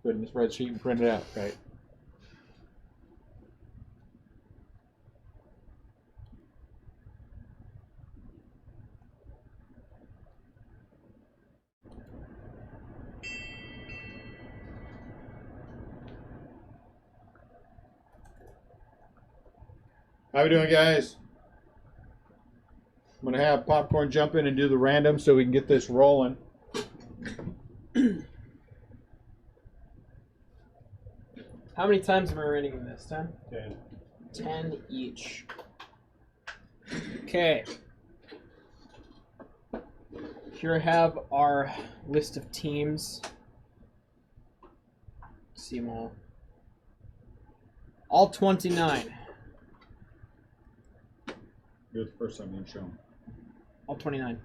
put it in the spreadsheet and print it out, right? How we doing, guys? I'm gonna have Popcorn jump in and do the random so we can get this rolling. How many times am I running this? 10? 10. 10 each. Okay. Here I have our list of teams. See them all. All 29. You're the first time you show them. All 29.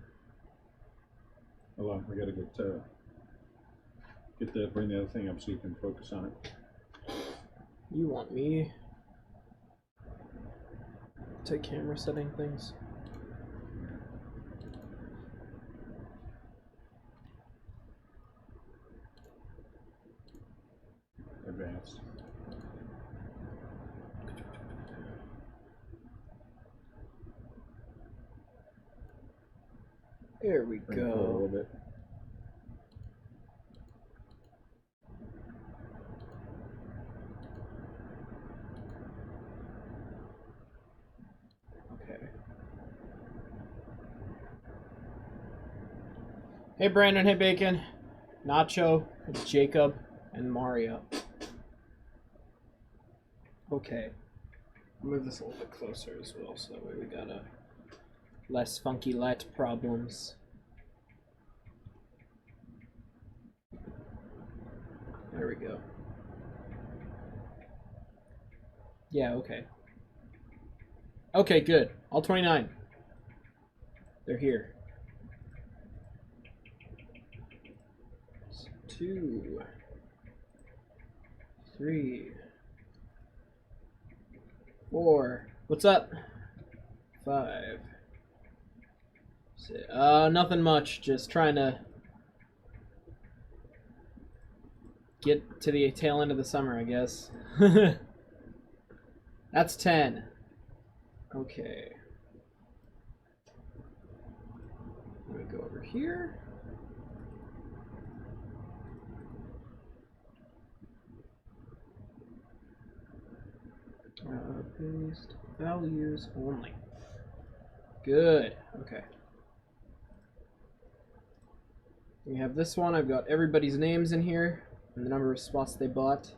Hold on, I gotta bring the other thing up so you can focus on it. You want me to camera setting things? Advanced. There we Bring it forward a little go. bit. Okay. Hey Brandon, hey Bacon, Nacho, Jacob, and Mario. Okay. Move this a little bit closer as well, so that way we got less funky light problems. There we go. Yeah, okay. Okay, good. All 29. They're here. 2, 3, 4. What's up? 5. 6. Nothing much. Just trying to get to the tail end of the summer, I guess. That's 10. Okay. Let me go over here. Paste values only. Good. Okay. We have this one. I've got everybody's names in here and the number of spots they bought.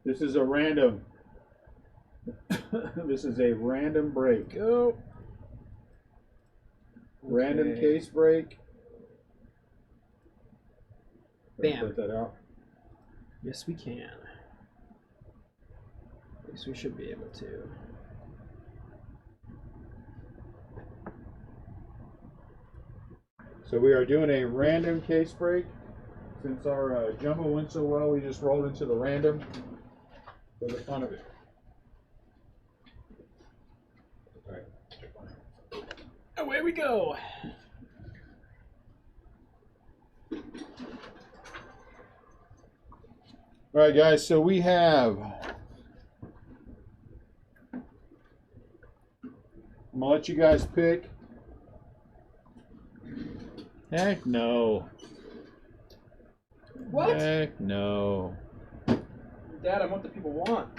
This is a random. This is a random break. Go. Random Okay. case break. Bam. Put that out. Yes, we can. At least we should be able to. So we are doing a random case break. Since our jumbo went so well, we just rolled into the random for the fun of it. All right. Away we go. All right, guys. So we have. I'm gonna let you guys pick. Heck no. What? Heck no. Dad, I'm what the people want.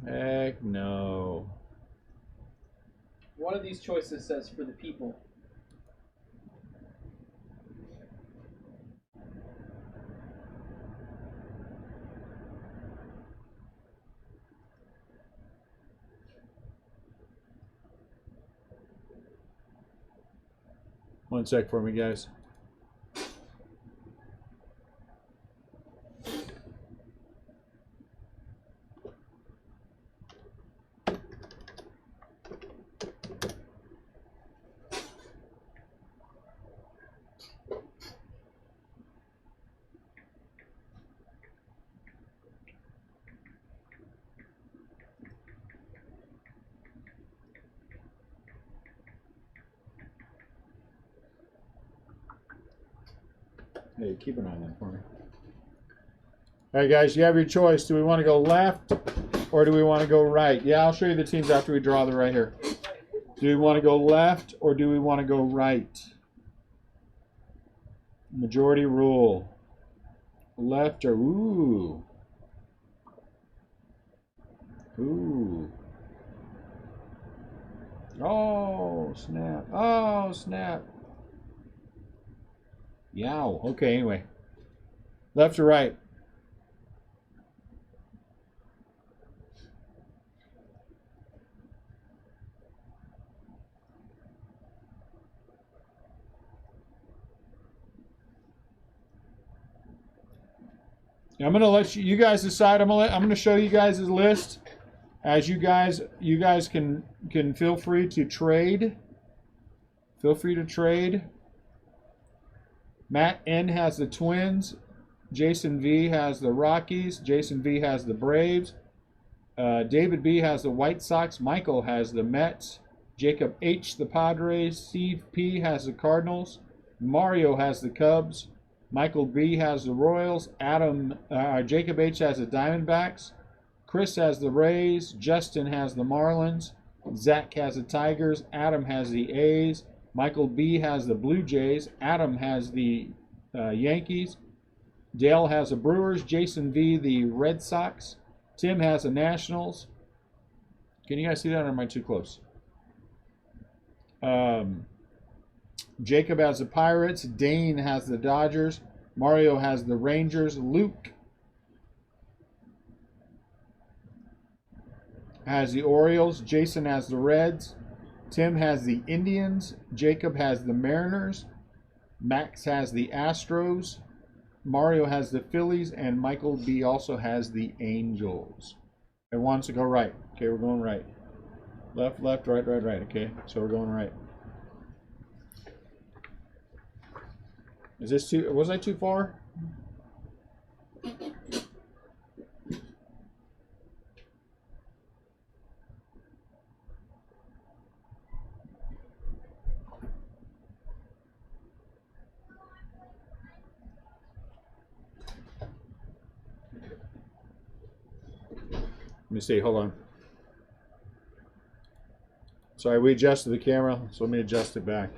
Heck no. One of these choices says for the people. One sec for me, guys. Hey, keep an eye on that for me. All right, guys, you have your choice. Do we want to go left or do we want to go right? Yeah, I'll show you the teams after we draw the right here. Do we want to go left or do we want to go right? Majority rule. Left or ooh. Ooh. Oh, snap. Oh, snap. Yow. Okay, anyway. Left or right? I'm gonna let you guys decide. I'm gonna show you guys his list. As you guys can feel free to trade. Feel free to trade. Matt N has the Twins. Jason V has the Rockies. Jason V has the Braves. David B has the White Sox. Michael has the Mets. Jacob H the Padres. Steve P has the Cardinals. Mario has the Cubs. Michael B has the Royals. Jacob H has the Diamondbacks. Chris has the Rays. Justin has the Marlins. Zach has the Tigers. Adam has the A's. Michael B has the Blue Jays. Adam has the Yankees. Dale has the Brewers. Jason V the Red Sox. Tim has the Nationals. Can you guys see that, or am I too close? Jacob has the Pirates. Dane has the Dodgers. Mario has the Rangers. Luke has the Orioles. Jason has the Reds. Tim has the Indians. Jacob has the Mariners. Max has the Astros. Mario has the Phillies. And Michael B also has the Angels. It wants to go right. Okay, we're going right. Left, left, right, right, right. Okay, so we're going right. Is this too, was I too far? Let me see, hold on. Sorry, we adjusted the camera, so let me adjust it back.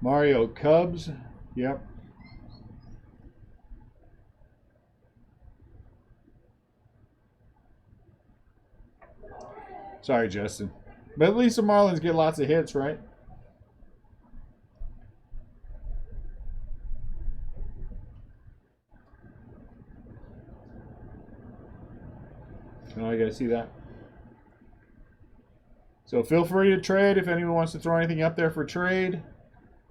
Mario Cubs, yep. Sorry, Justin. But at least the Marlins get lots of hits, right? Oh, you guys see that? So feel free to trade if anyone wants to throw anything up there for trade.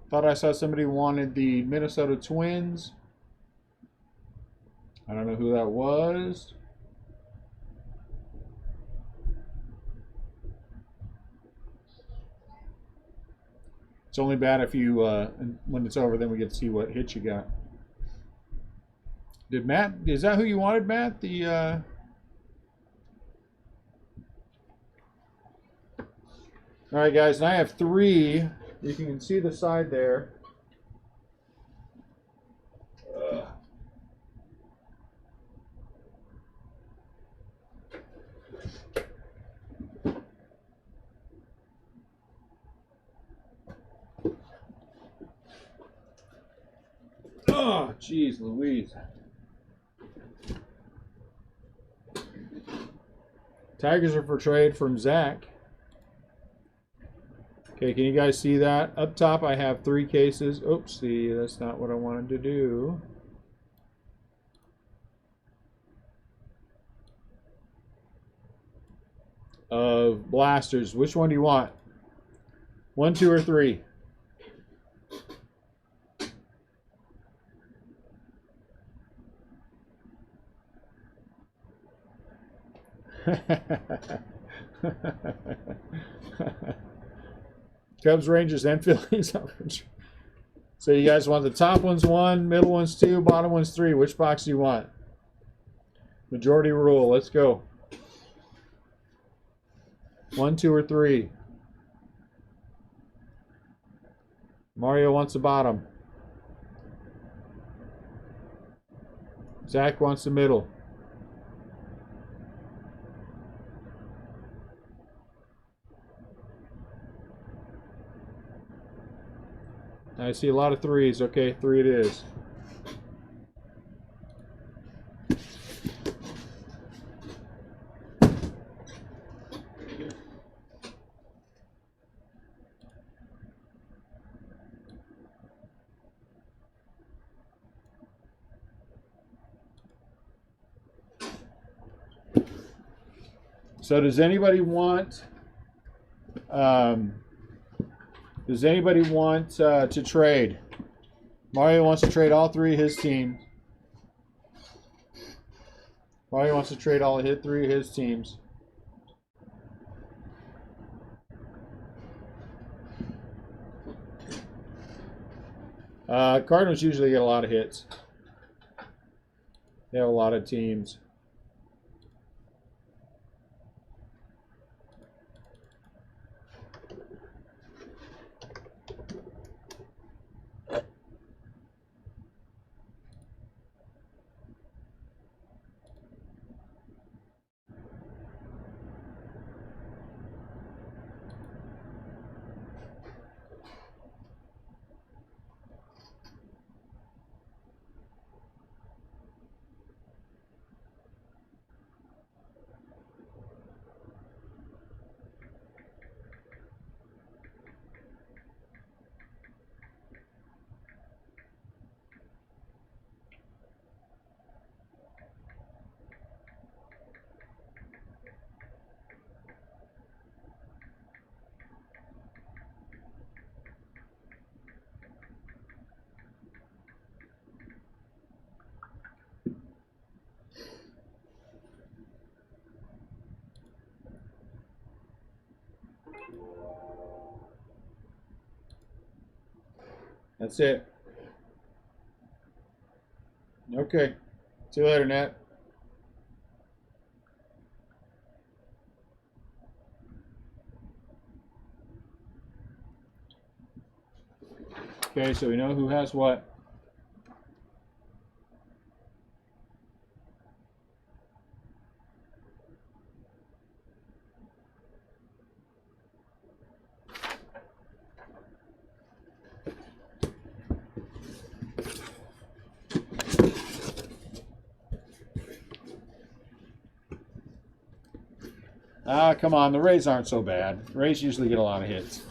Thought I saw somebody wanted the Minnesota Twins. I don't know who that was. It's only bad if you, when it's over, then we get to see what hits you got. Did Matt, is that who you wanted, Matt? The, All right, guys, and I have 3. You can see the side there. Oh, jeez, Louise. Tigers are for trade from Zach. Okay, can you guys see that? Up top, I have 3 cases. Oopsie, that's not what I wanted to do. Of blasters. Which one do you want? 1, 2, or 3? Cubs, Rangers, and Phillies. So you guys want the top ones 1, middle ones 2, bottom ones 3. Which box do you want? Majority rule. Let's go. 1, 2, or 3. Mario wants the bottom. Zach wants the middle. I see a lot of 3s. Okay, 3 it is. So does anybody want to trade? Mario wants to trade all 3 of his teams. Mario wants to trade all 3 of his teams. Cardinals usually get a lot of hits. They have a lot of teams. That's it. Okay. See you later, Nat. Okay, so we know who has what. Ah, come on. The Rays aren't so bad. The Rays usually get a lot of hits.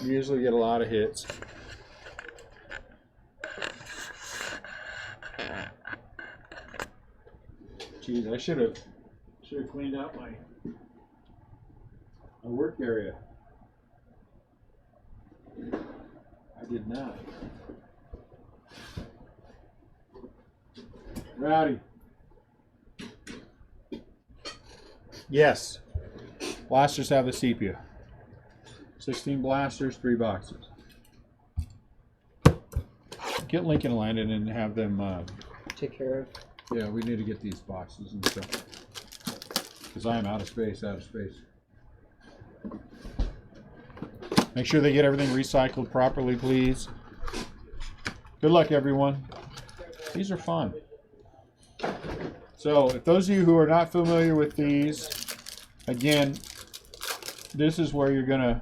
You usually get a lot of hits. Jeez, I should have cleaned out my work area. I did not. Rowdy. Yes. Blasters have the sepia. 16 blasters, 3 boxes. Get Lincoln and Landon and have them take care of. Yeah, we need to get these boxes and stuff. Because I am out of space. Make sure they get everything recycled properly, please. Good luck, everyone. These are fun. So, if those of you who are not familiar with these, again, this is where you're going to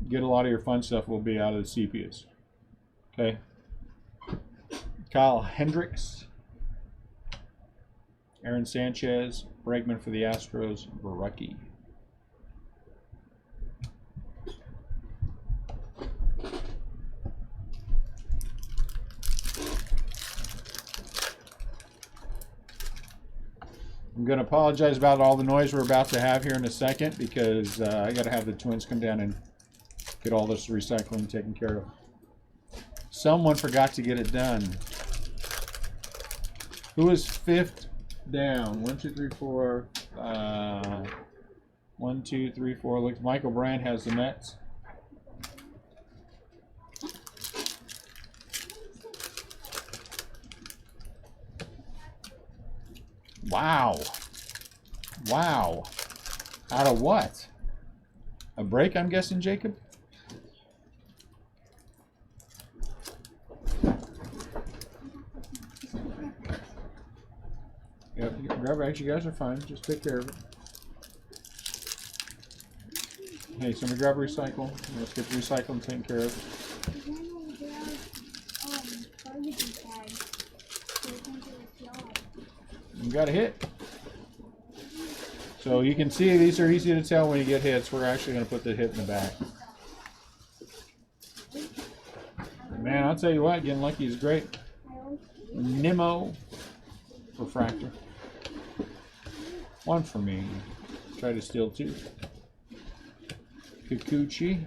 get a lot of your fun stuff will be out of the sepias. Okay. Kyle Hendricks. Aaron Sanchez. Bregman for the Astros. Verrucki. I'm going to apologize about all the noise we're about to have here in a second because I got to have the twins come down and get all this recycling taken care of. Someone forgot to get it done. Who is fifth down? 1, 2, 3, 4. 1, 2, 3, 4. Look, Michael Brandt has the Mets. Wow. Wow. Out of what? A break, I'm guessing, Jacob? Yep, grab bags. You guys are fine. Just take care of it. Hey, somebody grab a recycle. Let's get the recycling taken care of. You got a hit. So you can see these are easy to tell when you get hits. We're actually going to put the hit in the back. Man, I'll tell you what, getting lucky is great. Nemo refractor. One for me. Try to steal two. Kikuchi.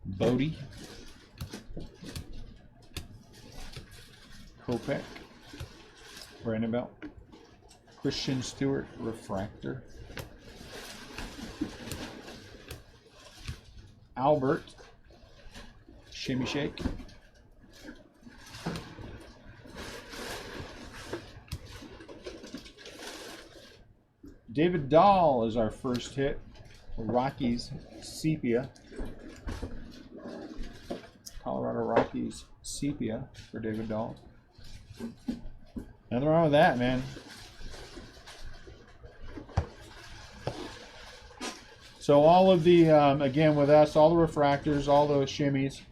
Bodie. Kopech. Brandon Belt. Christian Stewart refractor. Albert Shimmy Shake. David Dahl is our first hit. Rockies Sepia. Colorado Rockies Sepia for David Dahl. Nothing wrong with that, man. So all of the, again with us, all the refractors, all those shimmies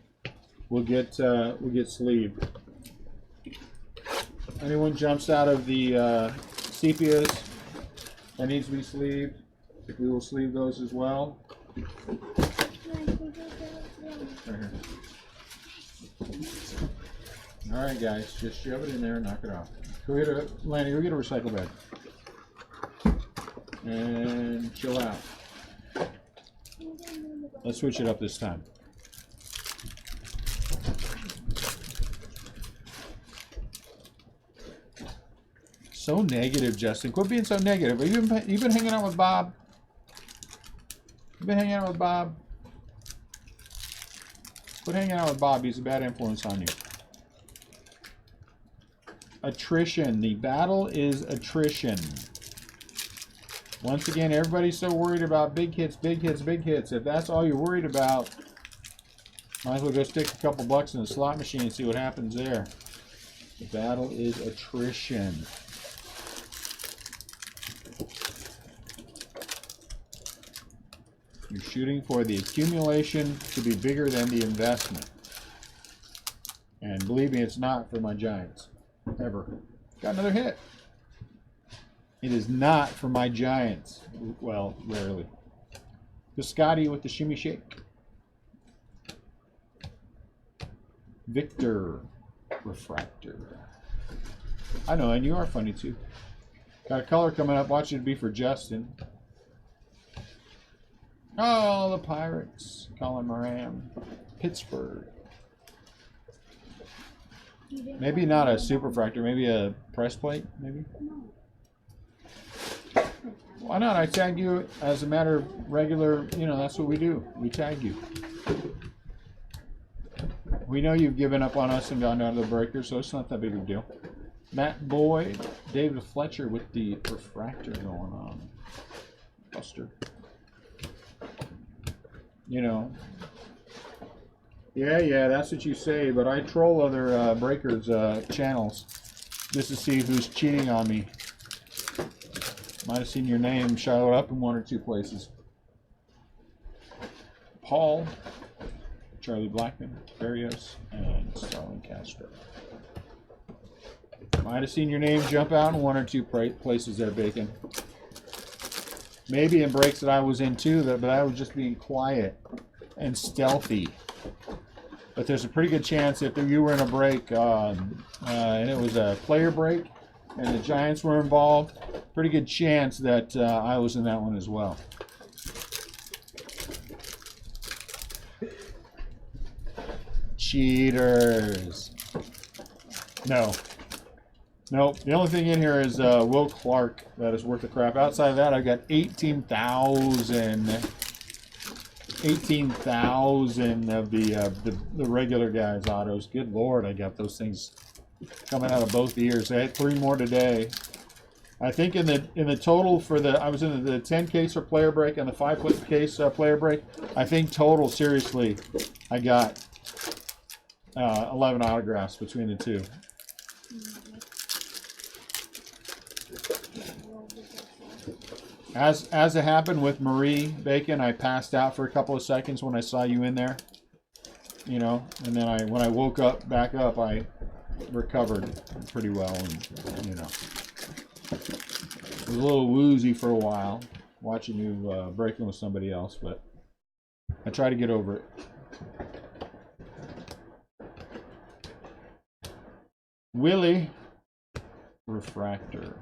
will get sleeved. Anyone jumps out of the sepias that needs to be sleeved, we will sleeve those as well. Right here. All right, guys, just shove it in there and knock it off. Go get a Lanny. Go get a recycle bag and chill out. Let's switch it up this time. So negative, Justin. Quit being so negative. Have you been hanging out with Bob? You been hanging out with Bob? Quit hanging out with Bob. He's a bad influence on you. Attrition. The battle is attrition. Once again, everybody's so worried about big hits, big hits, big hits. If that's all you're worried about, might as well go stick a couple bucks in the slot machine and see what happens there. The battle is attrition. You're shooting for the accumulation to be bigger than the investment. And believe me, it's not for my Giants. Ever. Got another hit. It is not for my Giants. Well, rarely. Piscotti with the shimmy shake. Victor refractor. I know, and you are funny too. Got a color coming up. Watch it be for Justin. Oh, the Pirates. Colin Moran. Pittsburgh. Maybe not a super fractor. Maybe a press plate. Maybe. Why not? I tag you as a matter of regular, you know, that's what we do. We tag you. We know you've given up on us and gone down to the breaker, so it's not that big of a deal. Matt Boyd, David Fletcher with the refractor going on. Buster. You know. Yeah, that's what you say, but I troll other breakers' channels just to see who's cheating on me. Might have seen your name show up in one or two places. Paul, Charlie Blackman, Barrios, and Starlin Castro. Might have seen your name jump out in one or two places there, Bacon. Maybe in breaks that I was in too, but I was just being quiet and stealthy. But there's a pretty good chance if you were in a break and it was a player break, and the Giants were involved, pretty good chance that I was in that one as well. Cheaters. No. Nope. The only thing in here is Will Clark. That is worth the crap. Outside of that, I got 18,000 of the regular guys' autos. Good Lord, I got those things coming out of both ears. I had 3 more today. I think in the total for I was in the 10 case for player break and the 5 case player break. I think total, seriously, I got 11 autographs between the two. As it happened with Marie Bacon, I passed out for a couple of seconds when I saw you in there, you know, and then when I woke up back up, I recovered pretty well, and you know, it was a little woozy for a while watching you breaking with somebody else, but I try to get over it. Willie Refractor.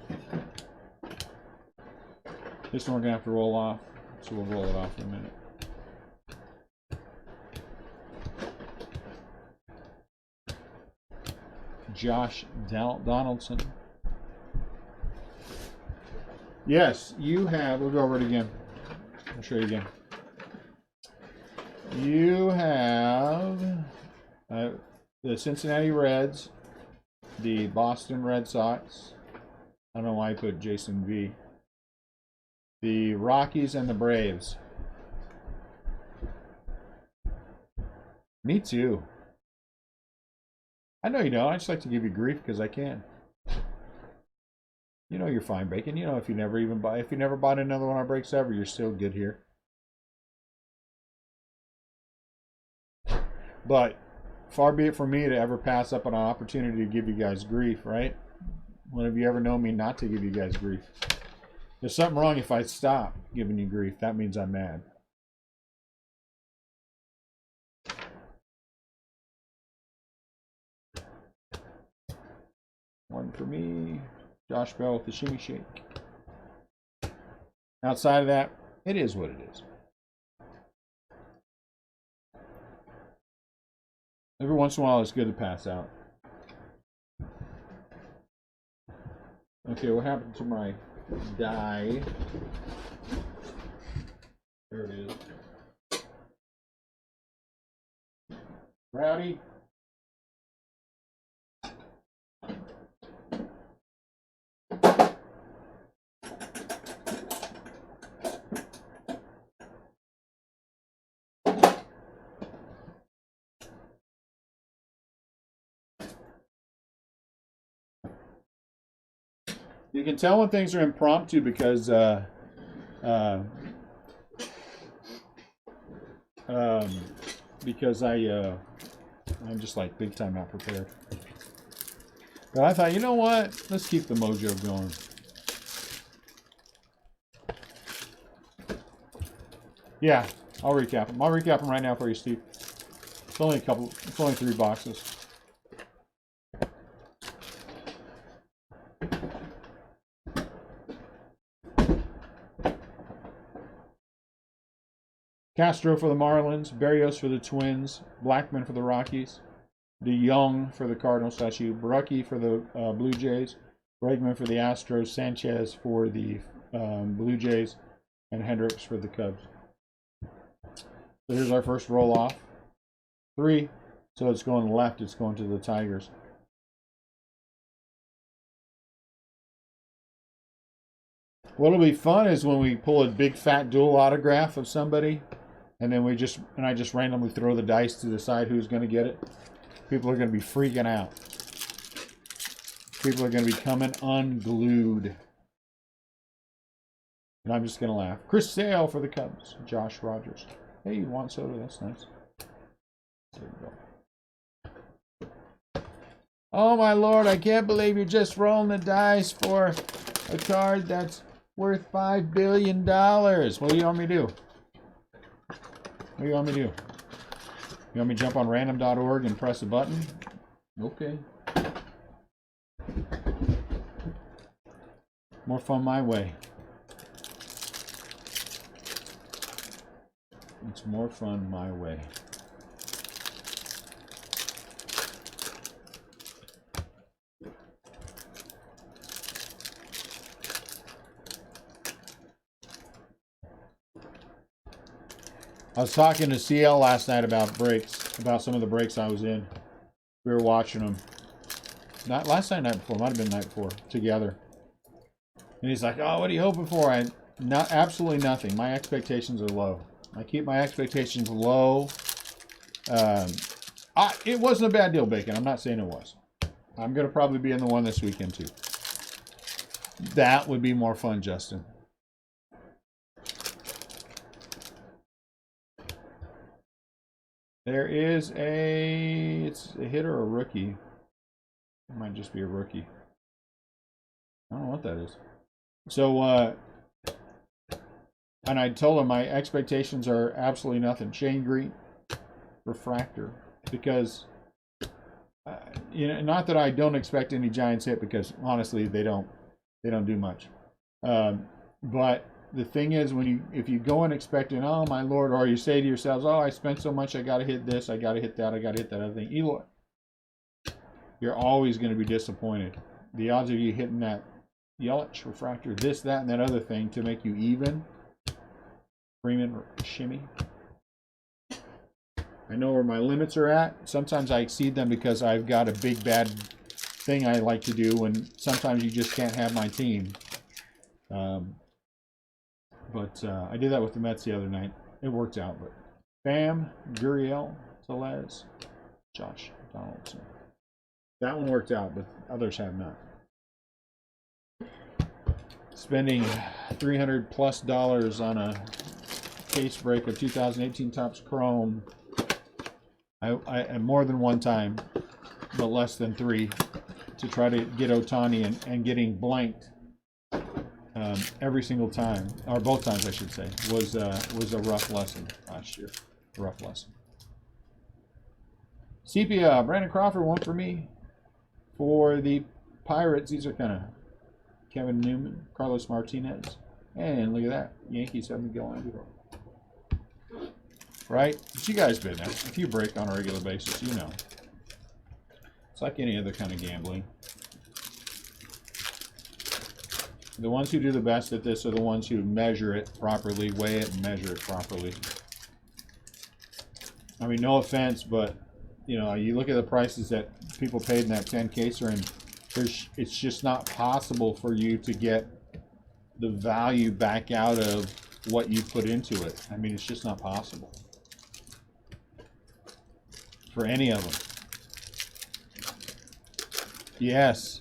This one we're gonna have to roll off, so we'll roll it off in a minute. Josh Donaldson. Yes, you have. We'll go over it again. I'll show you again. You have the Cincinnati Reds, the Boston Red Sox. I don't know why I put Jason V. The Rockies and the Braves. Me too. I know you don't. I just like to give you grief because I can. You know you're fine, Bacon. You know if you never bought another one of our breaks ever, you're still good here. But far be it from me to ever pass up on an opportunity to give you guys grief, right? When have you ever known me not to give you guys grief? There's something wrong if I stop giving you grief. That means I'm mad. One for me. Josh Bell with the shimmy shake. Outside of that, it is what it is. Every once in a while, it's good to pass out. Okay, what happened to my die? There it is. Rowdy. You can tell when things are impromptu because I'm just like big time not prepared. But I thought, you know what? Let's keep the mojo going. Yeah, I'll recap them. I'll recap them right now for you, Steve. It's only 3 boxes. Castro for the Marlins, Berrios for the Twins, Blackman for the Rockies, DeYoung for the Cardinals, Barucki for the Blue Jays, Bregman for the Astros, Sanchez for the Blue Jays, and Hendricks for the Cubs. So here's our first roll off. 3. So it's going left, it's going to the Tigers. What'll be fun is when we pull a big fat dual autograph of somebody, and then I just randomly throw the dice to decide who's going to get it. People are going to be freaking out. People are going to be coming unglued. And I'm just going to laugh. Chris Sale for the Cubs. Josh Rogers. Hey, you want soda? That's nice. There you go. Oh my Lord, I can't believe you're just rolling the dice for a card that's worth $5 billion. What do you want me to do? What do you want me to do? You want me to jump on random.org and press a button? Okay. More fun my way. It's more fun my way. I was talking to CL last night about breaks, about some of the breaks I was in. We were watching them. Not last night, night before. Might have been night before together. And he's like, "Oh, what are you hoping for?" Absolutely nothing. My expectations are low. I keep my expectations low. It wasn't a bad deal, Bacon. I'm not saying it was. I'm gonna probably be in the one this weekend too. That would be more fun, Justin. There is it's a hitter or a rookie. It might just be a rookie. I don't know what that is. So, and I told him my expectations are absolutely nothing. Shane Green, refractor, because, not that I don't expect any Giants hit, because honestly they don't do much. But the thing is, if you go in expecting, oh my Lord, or you say to yourselves, oh, I spent so much, I got to hit this, I got to hit that, I got to hit that other thing, Eloy, you're always going to be disappointed. The odds of you hitting that Yelich, refractor, this, that, and that other thing to make you even, Freeman, shimmy. I know where my limits are at. Sometimes I exceed them because I've got a big bad thing I like to do, and sometimes you just can't have my team. But I did that with the Mets the other night. It worked out. But Bam, Gurriel, Tellez, Josh Donaldson. That one worked out, but others have not. Spending $300+ on a case break of 2018 Topps Chrome. I more than one time, but less than 3, to try to get Ohtani and getting blanked. Every single time, or both times I should say, was a rough lesson last year. A rough lesson. Sepia, Brandon Crawford, one for me. For the Pirates, these are kind of Kevin Newman, Carlos Martinez, and look at that, Yankees have Miguel Andujar. Right? But you guys been there. If you break on a regular basis, you know. It's like any other kind of gambling. The ones who do the best at this are the ones who measure it properly, weigh it, and measure it properly. I mean, no offense, but you look at the prices that people paid in that 10 caser, and it's just not possible for you to get the value back out of what you put into it. I mean, it's just not possible for any of them. Yes.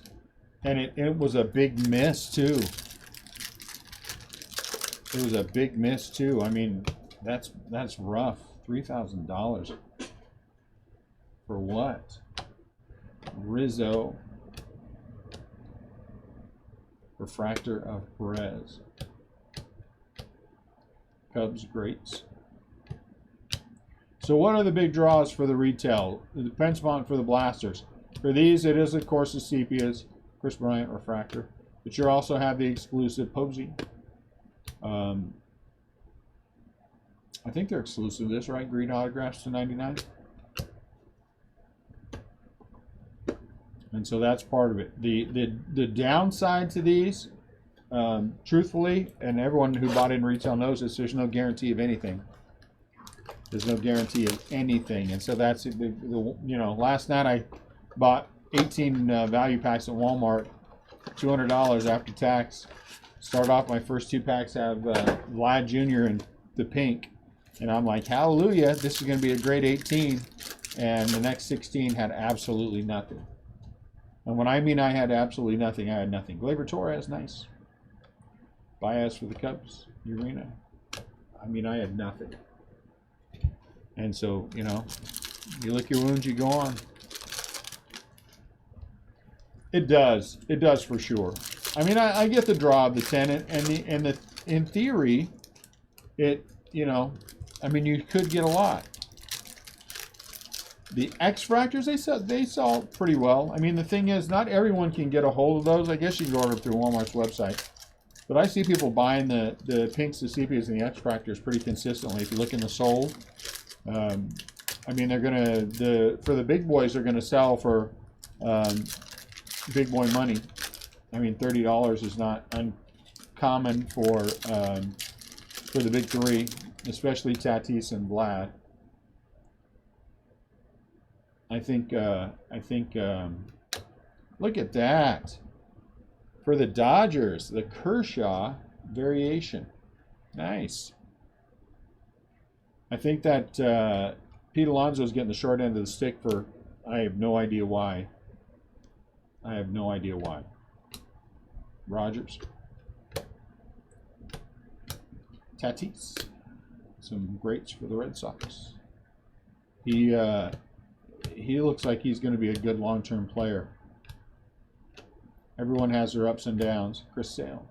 And it was a big miss, too. It was a big miss, too. I mean, that's rough. $3,000. For what? Rizzo. Refractor of Perez. Cubs greats. So what are the big draws for the retail? The Pensmont for the Blasters. For these, it is, of course, the Sepias. Chris Bryant refractor, but you also have the exclusive Posey. I think they're exclusive to this, right? Green autographs to 99. And so that's part of it. The downside to these, truthfully, and everyone who bought in retail knows this, there's no guarantee of anything. There's no guarantee of anything, and so that's last night I bought 18 value packs at Walmart, $200 after tax. Start off, my first 2 packs have Vlad Jr. and the pink, and I'm like, hallelujah, this is going to be a great 18. And the next 16 had absolutely nothing. And when I mean I had absolutely nothing, I had nothing. Gleyber Torres, nice. Baez for the Cubs, Urena. I mean, I had nothing. And so, you lick your wounds, you go on. It does for sure. I mean, I get the draw of the 10, and in theory, it, I mean, you could get a lot. The X-Fractors, they sell pretty well. I mean, the thing is, not everyone can get a hold of those. I guess you can order them through Walmart's website. But I see people buying the pinks, the sepias, and the X-Fractors pretty consistently. If you look in the sold, I mean, they're gonna for the big boys, they're gonna sell for big boy money. I mean, $30 is not uncommon for the big three, especially Tatis and Vlad. I think. Look at that. For the Dodgers, the Kershaw variation. Nice. I think that Pete Alonso is getting the short end of the stick for, I have no idea why. I have no idea why. Rogers. Tatis. Some greats for the Red Sox. He looks like he's going to be a good long-term player. Everyone has their ups and downs. Chris Sale.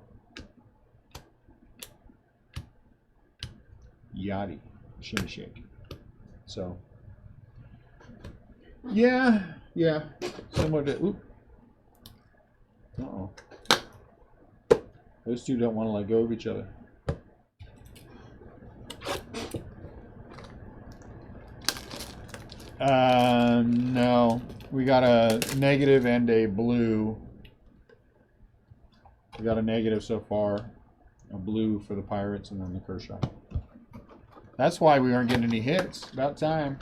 Yachty. Shimmy Shake. So, yeah. Similar to, oop. Uh-oh. Those two don't want to let go of each other. No. We got a negative and a blue. We got a negative so far. A blue for the Pirates and then the Kershaw. That's why we aren't getting any hits. About time.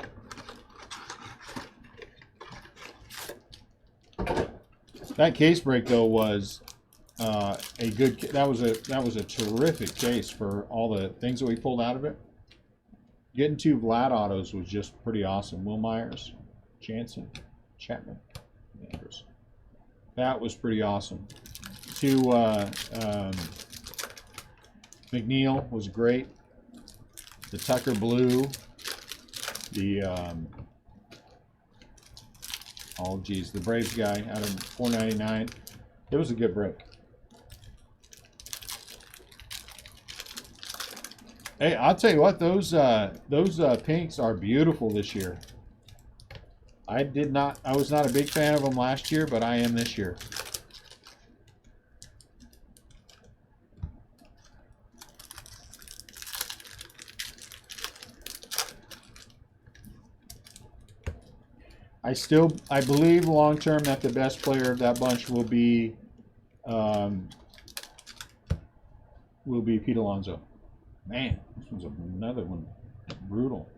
That case break though was a good. That was a terrific case for all the things that we pulled out of it. Getting 2 Vlad autos was just pretty awesome. Will Myers, Jansen, Chapman, Andrews. That was pretty awesome. 2 McNeil was great. The Tucker Blue. The the Braves guy out of $4.99. It was a good break. Hey, I'll tell you what, those pinks are beautiful this year. I was not a big fan of them last year, but I am this year. I believe long term that the best player of that bunch will be Pete Alonso. Man, this one's another one. Brutal.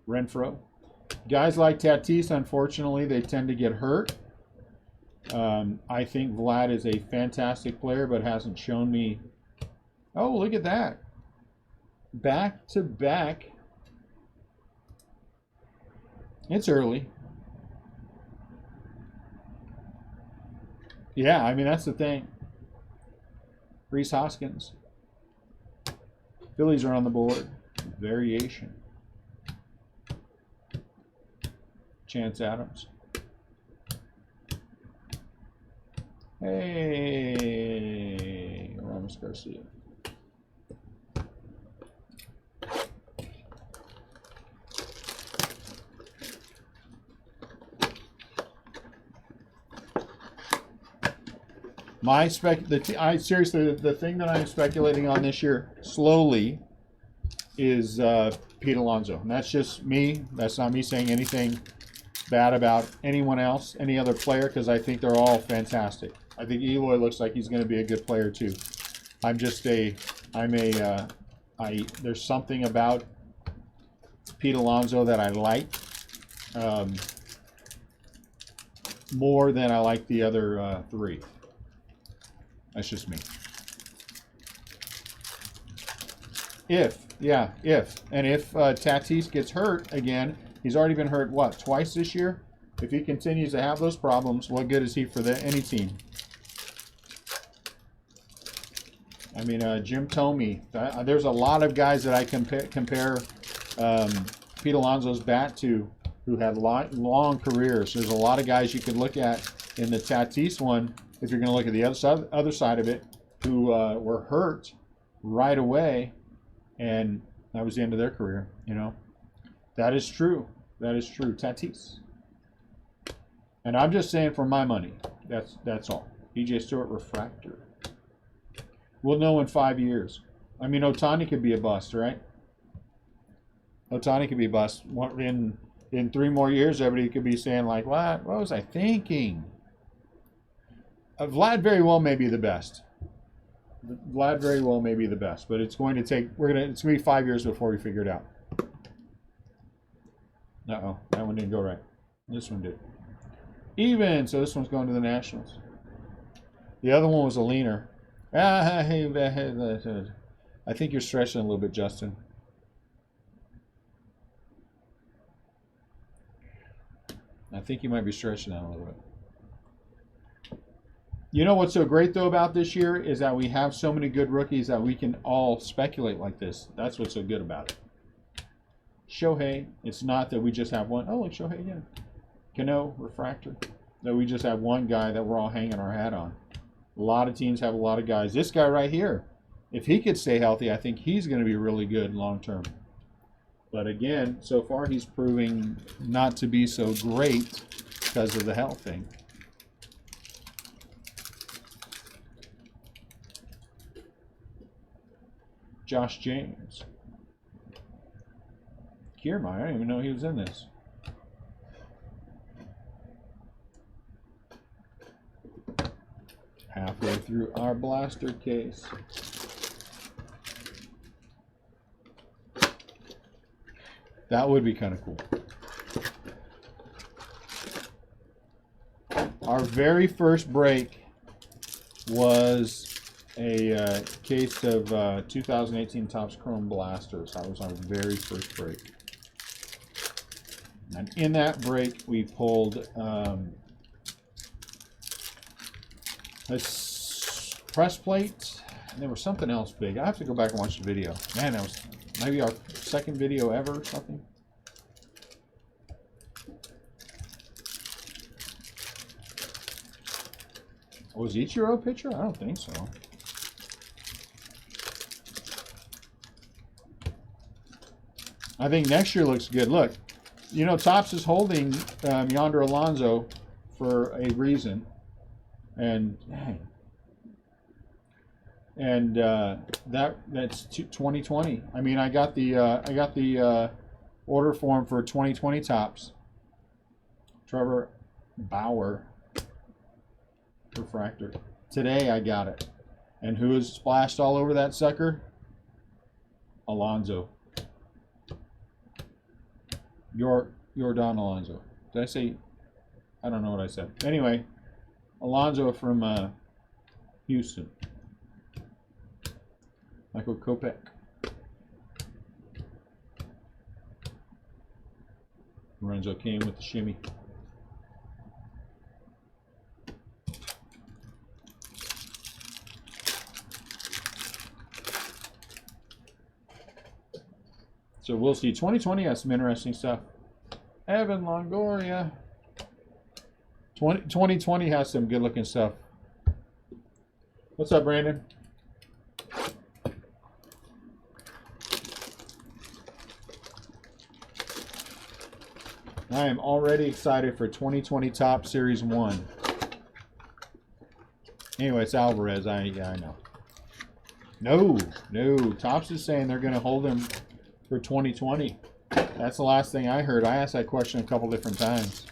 Renfroe. Guys like Tatis, unfortunately, they tend to get hurt. I think Vlad is a fantastic player, but hasn't shown me. Oh, look at that. Back to back. It's early. Yeah, I mean, that's the thing. Rhys Hoskins. Phillies are on the board. Variation. Chance Adams. Hey, Ramos Garcia. Seriously, the thing that I'm speculating on this year slowly is Pete Alonso, and that's just me. That's not me saying anything bad about anyone else, any other player, because I think they're all fantastic. I think Eloy looks like he's going to be a good player too. There's something about Pete Alonso that I like more than I like the other 3. That's just me. If Tatis gets hurt again, he's already been hurt, what, twice this year? If he continues to have those problems, what good is he for any team? I mean, Jim Thome. There's a lot of guys that I compare Pete Alonso's bat to who had long careers. There's a lot of guys you could look at in the Tatis one, if you're going to look at the other side of it, who were hurt right away, and that was the end of their career. You know, that is true. That is true. Tatis. And I'm just saying, for my money, that's all. PJ Stewart refractor. We'll know in 5 years. I mean, Ohtani could be a bust, right? Ohtani could be a bust. In 3 more years, everybody could be saying, like, what was I thinking? Vlad very well may be the best. Vlad very well may be the best, but it's going to take, it's going to be 5 years before we figure it out. Uh-oh, that one didn't go right. This one did. Even, so this one's going to the Nationals. The other one was a leaner. I think you're stretching a little bit, Justin. I think you might be stretching out a little bit. You know what's so great, though, about this year is that we have so many good rookies that we can all speculate like this. That's what's so good about it. Shohei, it's not that we just have one. Oh, look, Shohei again. Cano, refractor. That we just have one guy that we're all hanging our hat on. A lot of teams have a lot of guys. This guy right here, if he could stay healthy, I think he's going to be really good long term. But again, so far he's proving not to be so great because of the health thing. Josh James. Kiermaier, I didn't even know he was in this. Halfway through our blaster case. That would be kind of cool. Our very first break was a case of 2018 Topps Chrome Blasters. That was our very first break. And in that break, we pulled a press plate, and there was something else big. I have to go back and watch the video. Man, that was maybe our second video ever or something. Was Ichiro a pitcher? I don't think so. I think next year looks good. Look, you know, Topps is holding Yonder Alonso for a reason. And dang. And that's 2020. I mean, I got the order form for 2020 Topps. Trevor Bauer refractor. Today I got it. And who is splashed all over that sucker? Alonso. Yordan Alonso. Did I say? I don't know what I said. Anyway, Alonso from Houston. Michael Kopech. Lorenzo came with the shimmy. So we'll see. 2020 has some interesting stuff. Evan Longoria. 2020 has some good looking stuff. What's up, Brandon? I am already excited for 2020 Topps Series 1. Anyway, it's Alvarez. Yeah, I know. No. Topps is saying they're going to hold him for 2020. That's the last thing I heard. I asked that question a couple different times.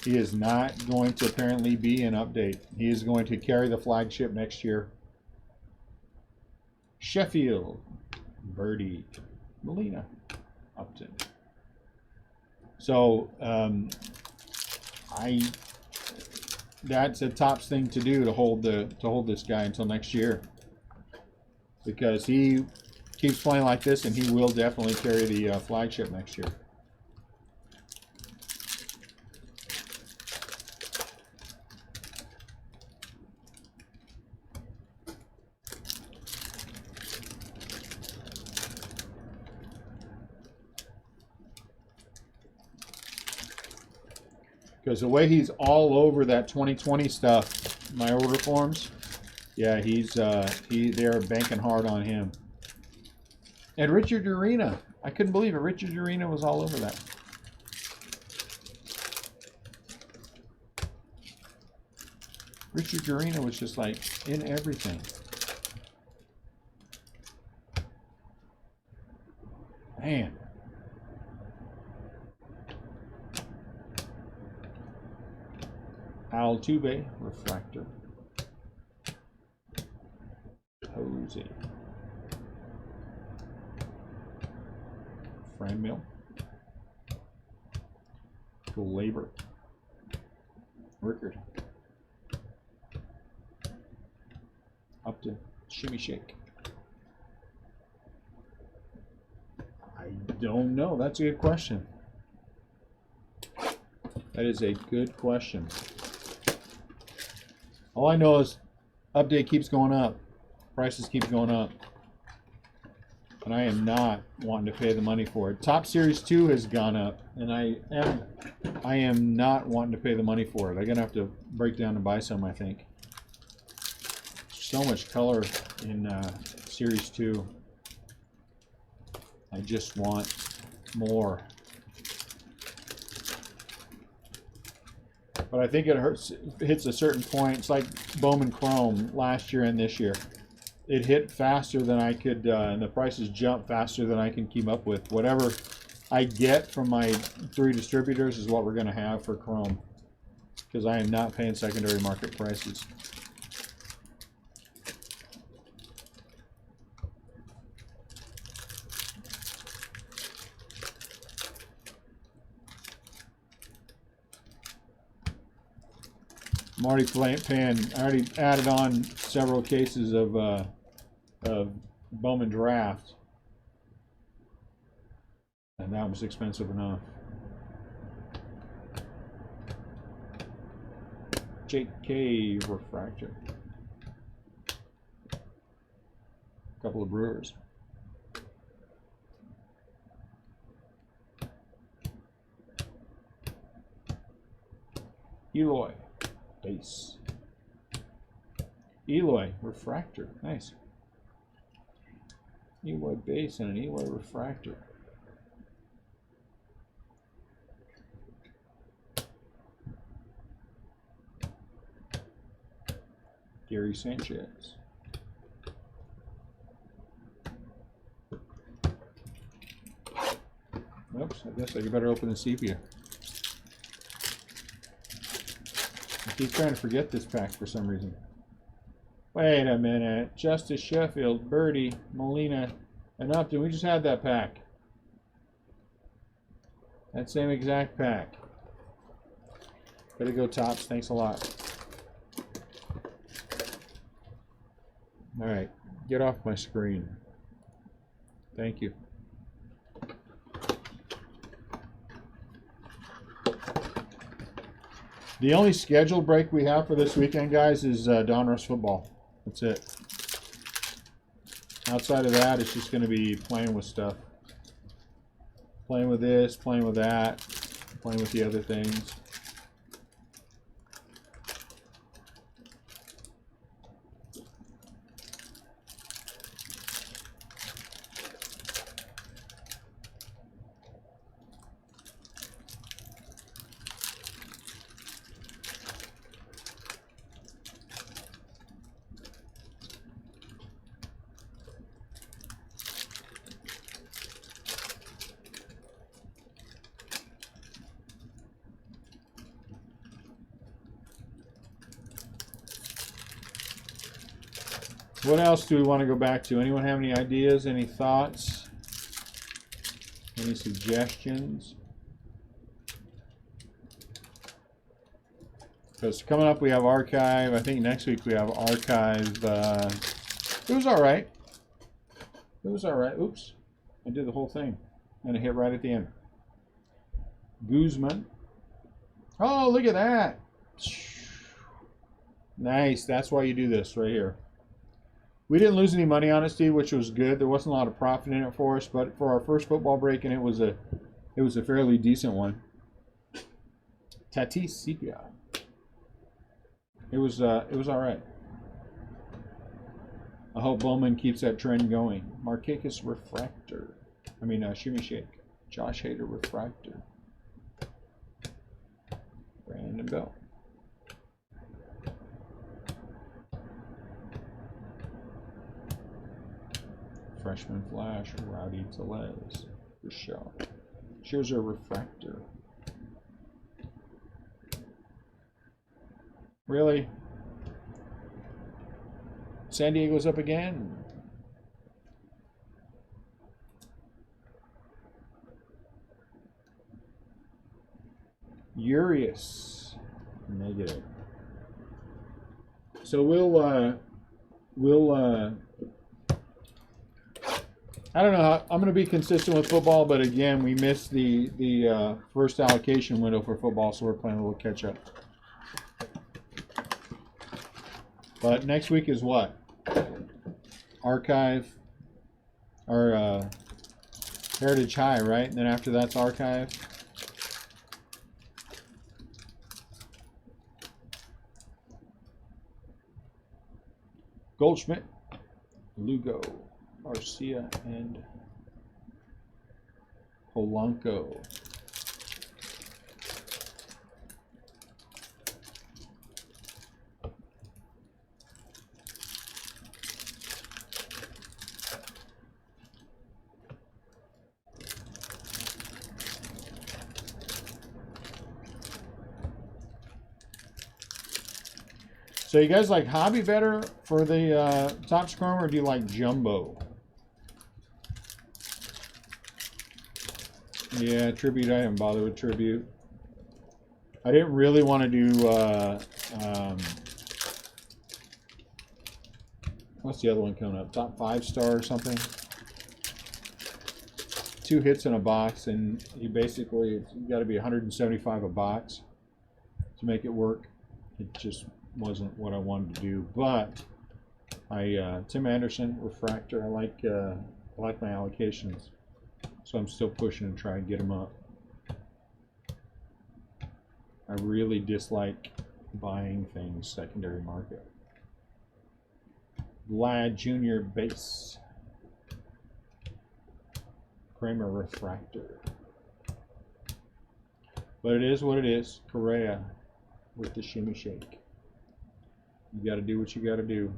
He is not going to apparently be an update. He is going to carry the flagship next year. Sheffield. Birdie. Molina. Upton. So, that's a Topps thing to do to hold this guy until next year, because he keeps playing like this, and he will definitely carry the flagship next year. Because the way he's all over that 2020 stuff, my order forms, yeah, they're banking hard on him. And Richard Urena, I couldn't believe it. Richard Urena was all over that. Richard Garino was just like in everything. Man. Altuve, refractor. Jose. Franmil. Glaber. Rickard. Upton. Shimmy Shake. I don't know. That's a good question. That is a good question. All I know is update keeps going up. Prices keep going up. And I am not wanting to pay the money for it. Top Series 2 has gone up, and I am not wanting to pay the money for it. I'm gonna have to break down and buy some, I think. So much color in Series 2. I just want more. But I think it hits a certain point. It's like Bowman Chrome last year and this year. It hit faster than I could, and the prices jump faster than I can keep up with. Whatever I get from my 3 distributors is what we're going to have for Chrome, because I am not paying secondary market prices. I'm already paying. I already added on several cases of Bowman Draft, and that was expensive enough. J.K. refractor. A couple of Brewers. Eloy. Base. Eloy refractor. Nice. Eloy base and an Eloy refractor. Gary Sanchez. Oops, I guess I better open the sepia. I keep trying to forget this pack for some reason. Wait a minute. Justice Sheffield, Birdie, Molina, and Upton. We just had that pack. That same exact pack. Gotta go, Tops. Thanks a lot. Alright. Get off my screen. Thank you. The only scheduled break we have for this weekend, guys, is Donruss football. That's it. Outside of that, it's just going to be playing with stuff. Playing with this, playing with that, playing with the other things. What else do we want to go back to? Anyone have any ideas, any thoughts, any suggestions? Because coming up we have Archive. I think next week we have Archive. It was all right. It was all right. Oops. I did the whole thing. And it hit right at the end. Guzman. Oh, look at that. Nice. That's why you do this right here. We didn't lose any money on it, Steve, which was good. There wasn't a lot of profit in it for us, but for our first football break, and it was a fairly decent one. Tatis Sepia. It was all right. I hope Bowman keeps that trend going. Markakis refractor. Shimmy Shake. Josh Hader refractor. Brandon Bell. Freshman Flash, Rowdy Tellez, Rochelle. Scherzer Refractor. Really? San Diego's up again. Urias, negative. So we'll I don't know how, I'm going to be consistent with football, but again, we missed the first allocation window for football, so we're playing a little catch up. But next week is what? Archive, or Heritage High, right? And then after that's Archive. Goldschmidt, Lugo, Garcia, and Polanco. So you guys like Hobby better for the Topps Chrome, or do you like Jumbo? Yeah, Tribute, I haven't bothered with Tribute. I didn't really want to do, what's the other one coming up? Top 5 star or something? 2 hits in a box, and you basically, you got to be 175 a box to make it work. It just wasn't what I wanted to do, but Tim Anderson Refractor, I like my allocations, so I'm still pushing to try and get them up. I really dislike buying things secondary market. Vlad Jr. base, Kramer Refractor, but it is what it is. Correa with the shimmy shake. You got to do what you got to do.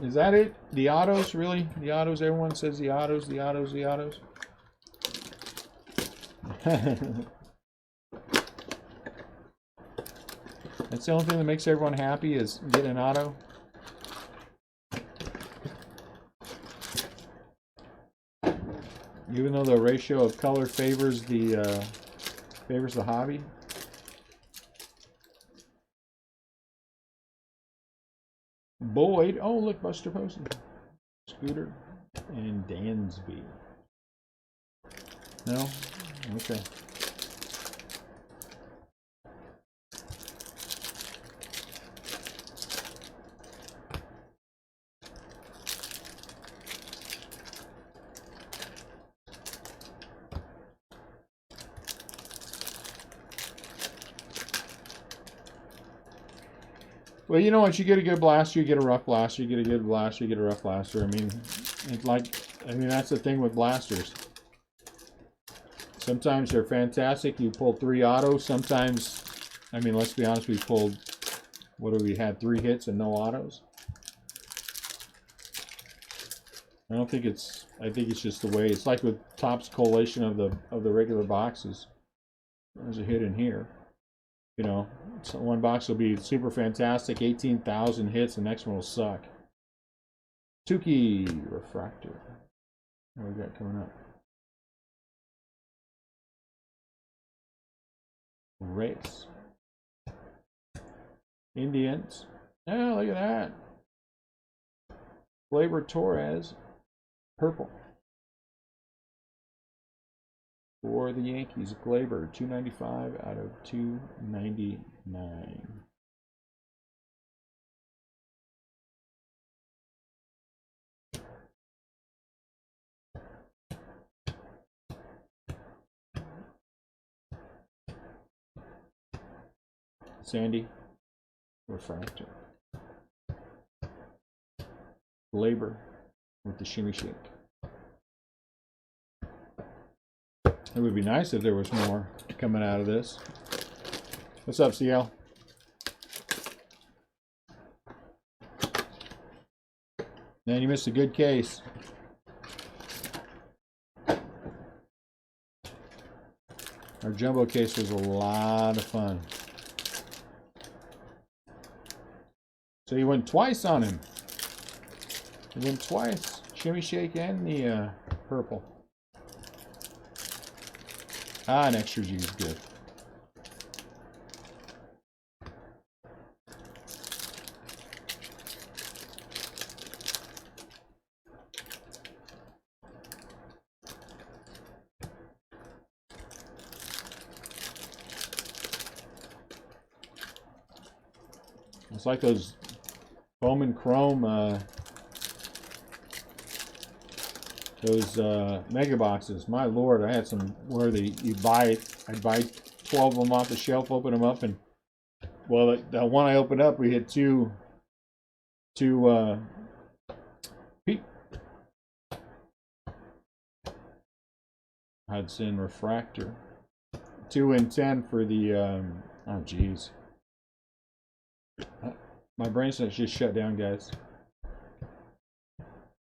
Is that it? The autos, really? The autos, everyone says the autos, the autos, the autos. That's the only thing that makes everyone happy, is getting an auto. Even though the ratio of color favors the hobby. Boyd, oh look, Buster Posey, Scooter, and Dansby. No, okay. Well, you know what? You get a good blaster, you get a rough blaster. You get a good blaster, you get a rough blaster. I mean, it's like, I mean, that's the thing with blasters. Sometimes they're fantastic. You pull 3 autos. Sometimes, I mean, let's be honest, we pulled, what have we had, 3 hits and no autos? I don't think it's, I think it's just the way, it's like with Topps collation of the regular boxes. There's a hit in here. You know, so one box will be super fantastic, 18,000 hits, the next one will suck. Tukey Refractor. What we got coming up? Race. Indians. Oh, look at that. Gleyber Torres. Purple. For the Yankees, Gleyber, 295 out of 299. Sandy, Refractor. Gleyber with the shimmy shake. It would be nice if there was more coming out of this. What's up, CL? Man, you missed a good case. Our jumbo case was a lot of fun. So you went twice on him. You went twice. Shimmy Shake and the purple. Ah, an extra G is good. It's like those Bowman Chrome, those mega boxes. My lord, I had some where I'd buy 12 of them off the shelf, open them up, and well, the one I opened up, we had two Hudson refractor, 2 in 10 for the oh geez. My brain's just shut down, guys.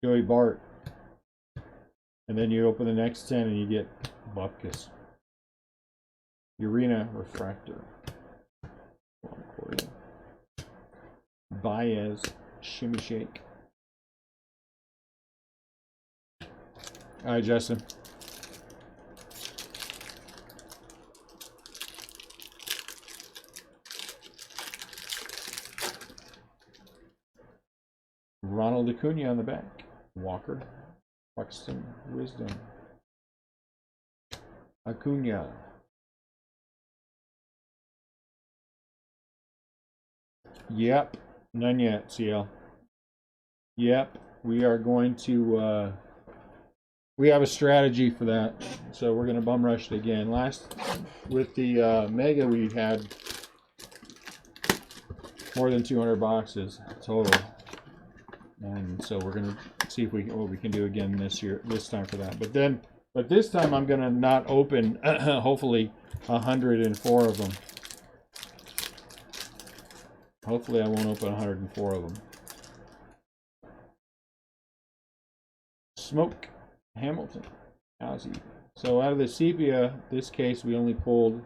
Joey Bart. And then you open the next 10 and you get Bupkis. Urena Refractor. Baez Shimmy Shake. Alright, Justin. Ronald Acuna on the back. Walker. Buxton. Wisdom. Acuna. Yep. None yet, CL. Yep. We are going to... we have a strategy for that. So we're going to bum rush it again. With the Mega, we had more than 200 boxes total. And so we're gonna see if what we can do again this time for that. But this time I'm gonna not open hopefully 104 of them. Hopefully I won't open 104 of them. Smoke Hamilton, Ozzy. So out of the sepia, this case we only pulled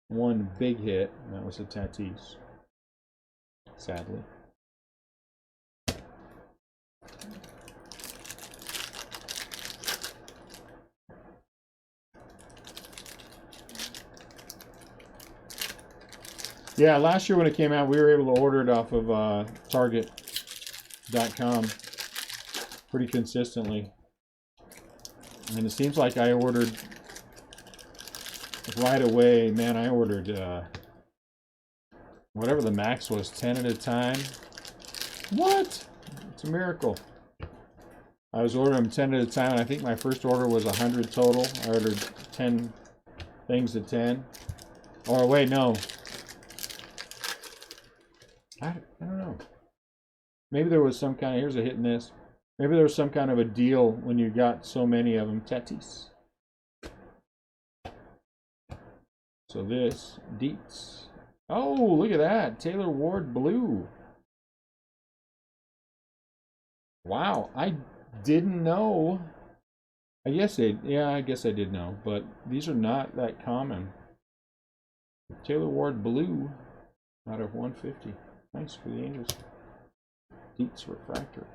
one big hit, and that was a Tatis. Sadly. Yeah, last year when it came out, we were able to order it off of Target.com pretty consistently. And it seems like I ordered right away. Man, I ordered whatever the max was, 10 at a time. What? It's a miracle. I was ordering them 10 at a time, and I think my first order was 100 total. I ordered 10 things at 10. Or wait, no. I don't know. Maybe there was some kind of, here's a hit and miss. Maybe there was some kind of a deal when you got so many of them. Tatis. So this, Dietz. Oh, look at that. Taylor Ward Blue. Wow, I didn't know. I guess I did know, but these are not that common. Taylor Ward Blue out of 150. Nice for the Angels. Dietz Refractor.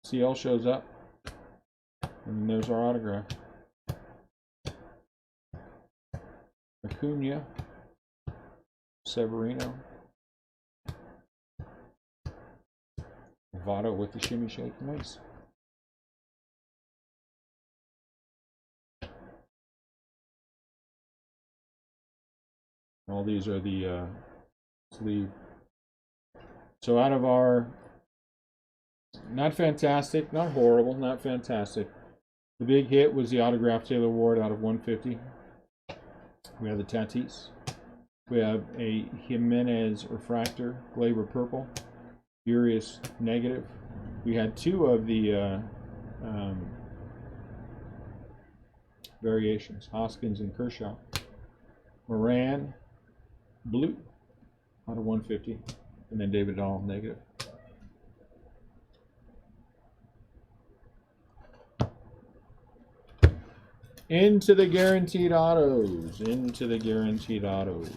CL shows up. And there's our autograph. Acuna. Severino. Votto with the Shimmy Shake. Nice. All these are the sleeve. So out of our, not fantastic, not horrible, not fantastic. The big hit was the autographed Taylor Ward out of 150. We have the Tatis. We have a Jimenez Refractor, Glaber Purple, Urias Negative. We had two of the Variations. Hoskins and Kershaw. Moran, blue, out of 150. And then David Dahl, negative. Into the guaranteed autos. Into the guaranteed autos.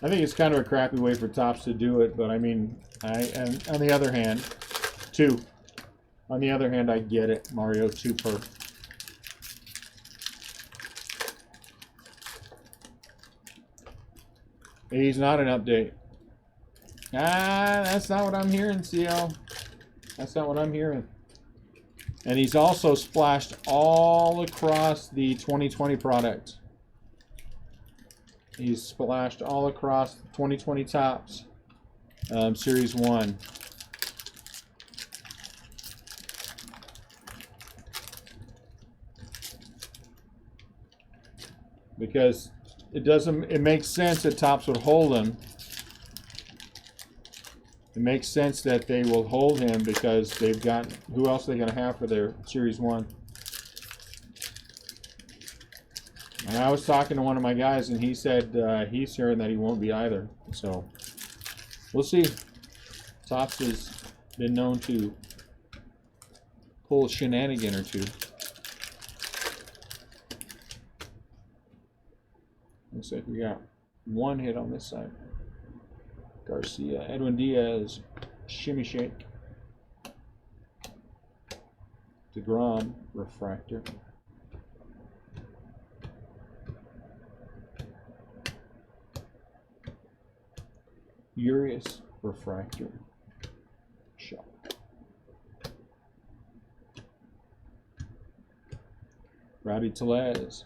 I think it's kind of a crappy way for Topps to do it, but I mean, and on the other hand, two. On the other hand, I get it, Mario, 2 per. He's not an update. Ah, that's not what I'm hearing, CL. That's not what I'm hearing. And he's also splashed all across the 2020 product. He's splashed all across 2020 Topps, Series 1. Because it makes sense that Topps would hold him. It makes sense that they will hold him because they've got, who else are they going to have for their Series 1? And I was talking to one of my guys, and he said he's hearing that he won't be either. So we'll see. Topps has been known to pull a shenanigan or two. Looks like we got 1 hit on this side. Garcia, Edwin Diaz, Shimmy Shake, DeGrom, refractor. Urias, refractor. Shot. Rowdy Tellez.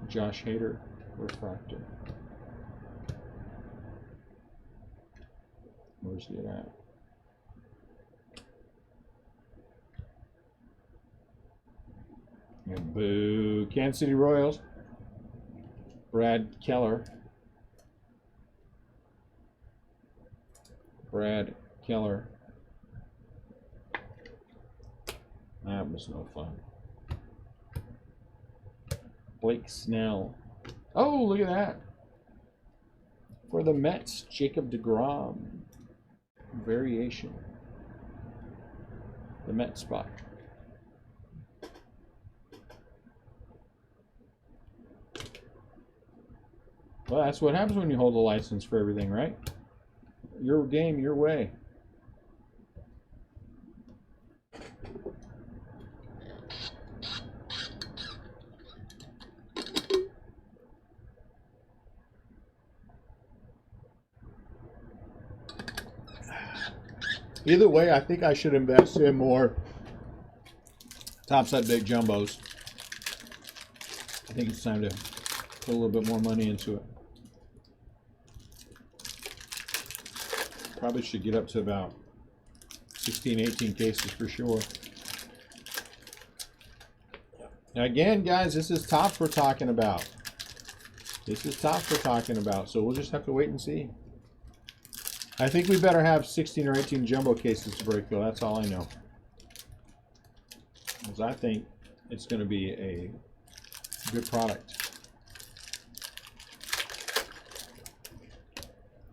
Josh Hader, refractor. Where's he at? And boo. Kansas City Royals. Brad Keller. Brad Keller. That was no fun. Blake Snell. Oh, look at that. For the Mets, Jacob deGrom. Variation. The Mets spot. Well, that's what happens when you hold a license for everything, right? Your game, your way. Either way, I think I should invest in more Topps Big Jumbos. I think it's time to put a little bit more money into it. Probably should get up to about 16, 18 cases for sure. Now again, guys, this is Topps we're talking about. This is Topps we're talking about, so we'll just have to wait and see. I think we better have 16 or 18 jumbo cases to break, though. That's all I know. Because I think it's going to be a good product.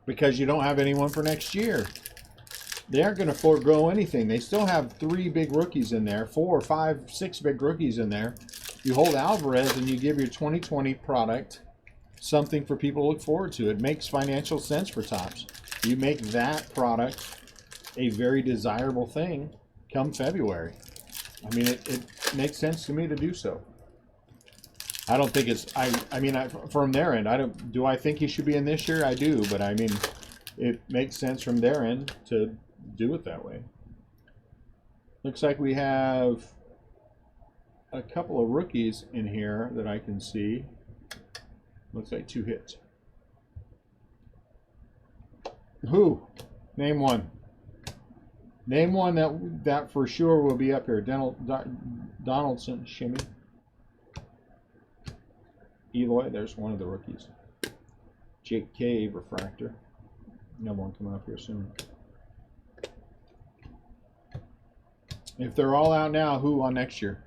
Because you don't have anyone for next year. They aren't going to forego anything. They still have 3 big rookies in there, 4, 5, 6 big rookies in there. You hold Alvarez and you give your 2020 product something for people to look forward to. It makes financial sense for Topps. You make that product a very desirable thing come February. I mean, it makes sense to me to do so. I don't think it's. I mean, from their end, I don't. Do I think he should be in this year? I do, but I mean, it makes sense from their end to do it that way. Looks like we have a couple of rookies in here that I can see. Looks like 2 hits. Who? Name one. Name one that for sure will be up here. Donaldson, Shimmy. Eloy, there's one of the rookies. Jake Cave, refractor. Another one coming up here soon. If they're all out now, who on next year?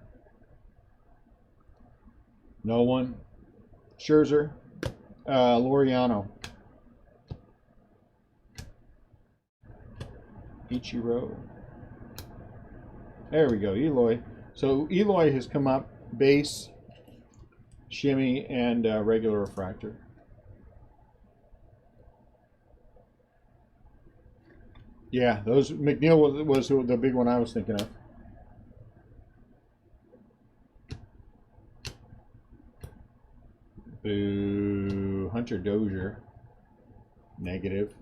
No one. Scherzer, Laureano. Ichiro. There we go, Eloy. So Eloy has come up, base, shimmy, and regular refractor. Yeah, those McNeil was the big one I was thinking of. Boo. Hunter Dozier. Negative.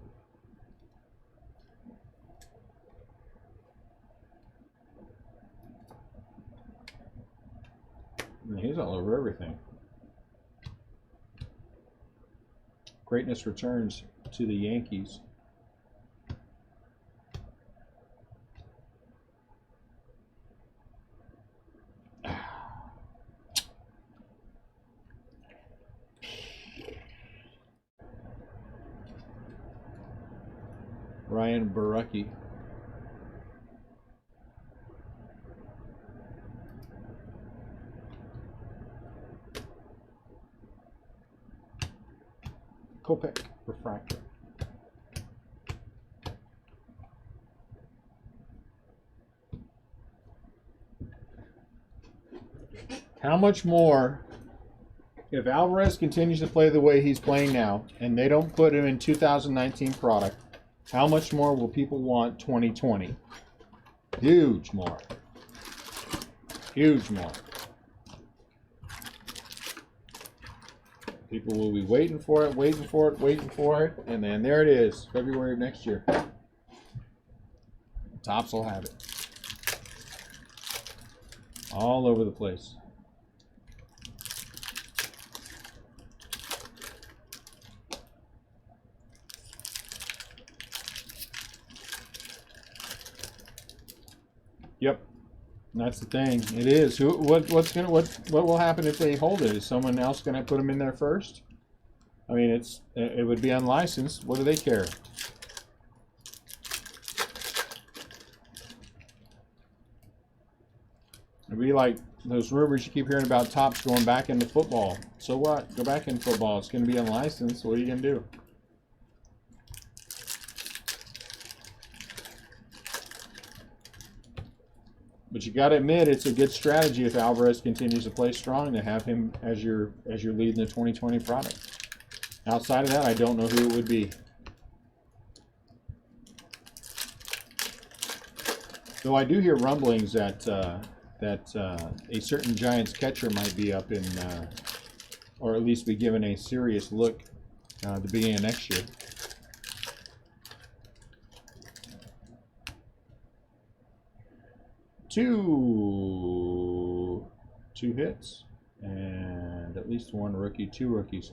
And he's all over everything. Greatness returns to the Yankees. Ryan Barucki. Kopech, refractor. How much more, if Alvarez continues to play the way he's playing now, and they don't put him in 2019 product, how much more will people want 2020? Huge more. Huge more. People will be waiting for it, waiting for it, waiting for it, and then there it is, February of next year. Tops will have it. All over the place. Yep, that's the thing. It is. What will happen if they hold it? Is someone else gonna put them in there first? I mean, it would be unlicensed. What do they care? It'd be like those rumors you keep hearing about Topps going back into football. So what? Go back in football. It's gonna be unlicensed. What are you gonna do? But you got to admit, it's a good strategy if Alvarez continues to play strong to have him as your lead in the 2020 product. Outside of that, I don't know who it would be. Though I do hear rumblings that a certain Giants catcher might be up in, or at least be given a serious look at the beginning of next year. Two hits and at least one rookie, 2 rookies.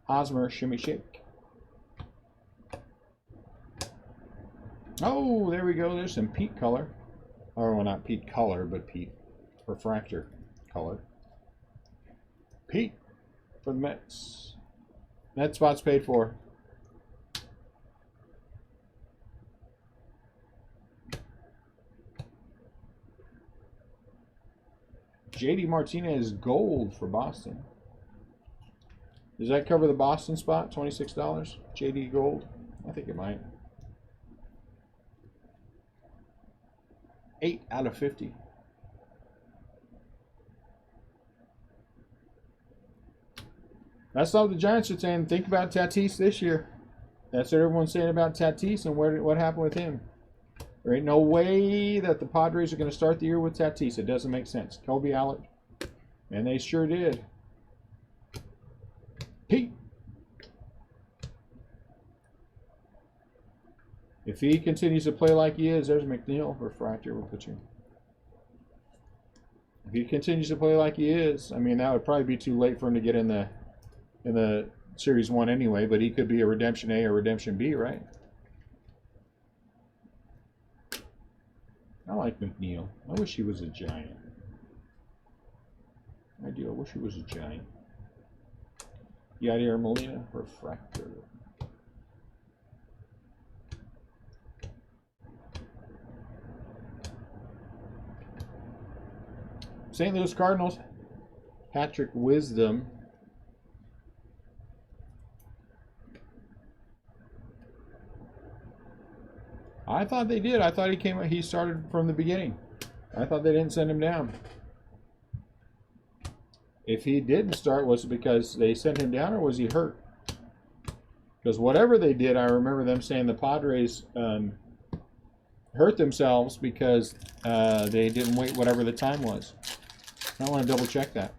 Hosmer, shimmy shake. Oh, there we go. There's some Pete color. Or, well, not Pete color, but Pete refractor color. Pete for the Mets. Net spot's paid for. JD Martinez gold for Boston. Does that cover the Boston spot? $26. JD gold? I think it might. 8 out of 50. That's all the Giants are saying. Think about Tatis this year. That's what everyone's saying about Tatis and what happened with him. There ain't no way that the Padres are going to start the year with Tatis. It doesn't make sense. Kobe Allard. And they sure did. Pete. If he continues to play like he is, there's McNeil, refractor with pitching. If he continues to play like he is, I mean, that would probably be too late for him to get in the Series 1 anyway, but he could be a Redemption A or Redemption B, right? I like McNeil. I wish he was a Giant. I do. I wish he was a Giant. Yadier Molina, refractor. St. Louis Cardinals, Patrick Wisdom. I thought they did. I thought he started from the beginning. I thought they didn't send him down. If he didn't start, was it because they sent him down or was he hurt? Because whatever they did, I remember them saying the Padres hurt themselves because they didn't wait whatever the time was. I want to double check that.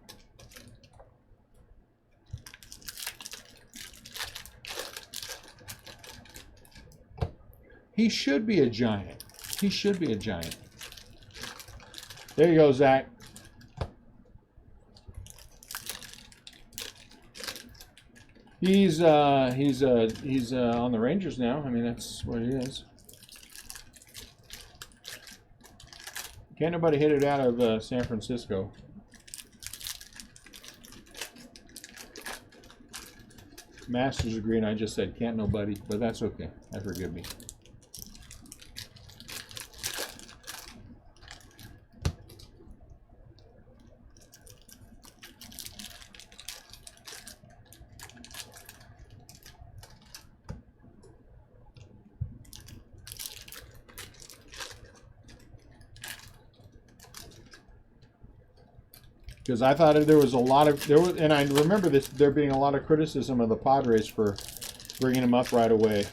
He should be a Giant. He should be a Giant. There you go, Zach. He's on the Rangers now. I mean, that's what he is. Can't nobody hit it out of San Francisco. Master's degree, and I just said can't nobody, but that's okay. Forgive me. Because I thought there was a lot of and I remember there being a lot of criticism of the Padres for bringing him up right away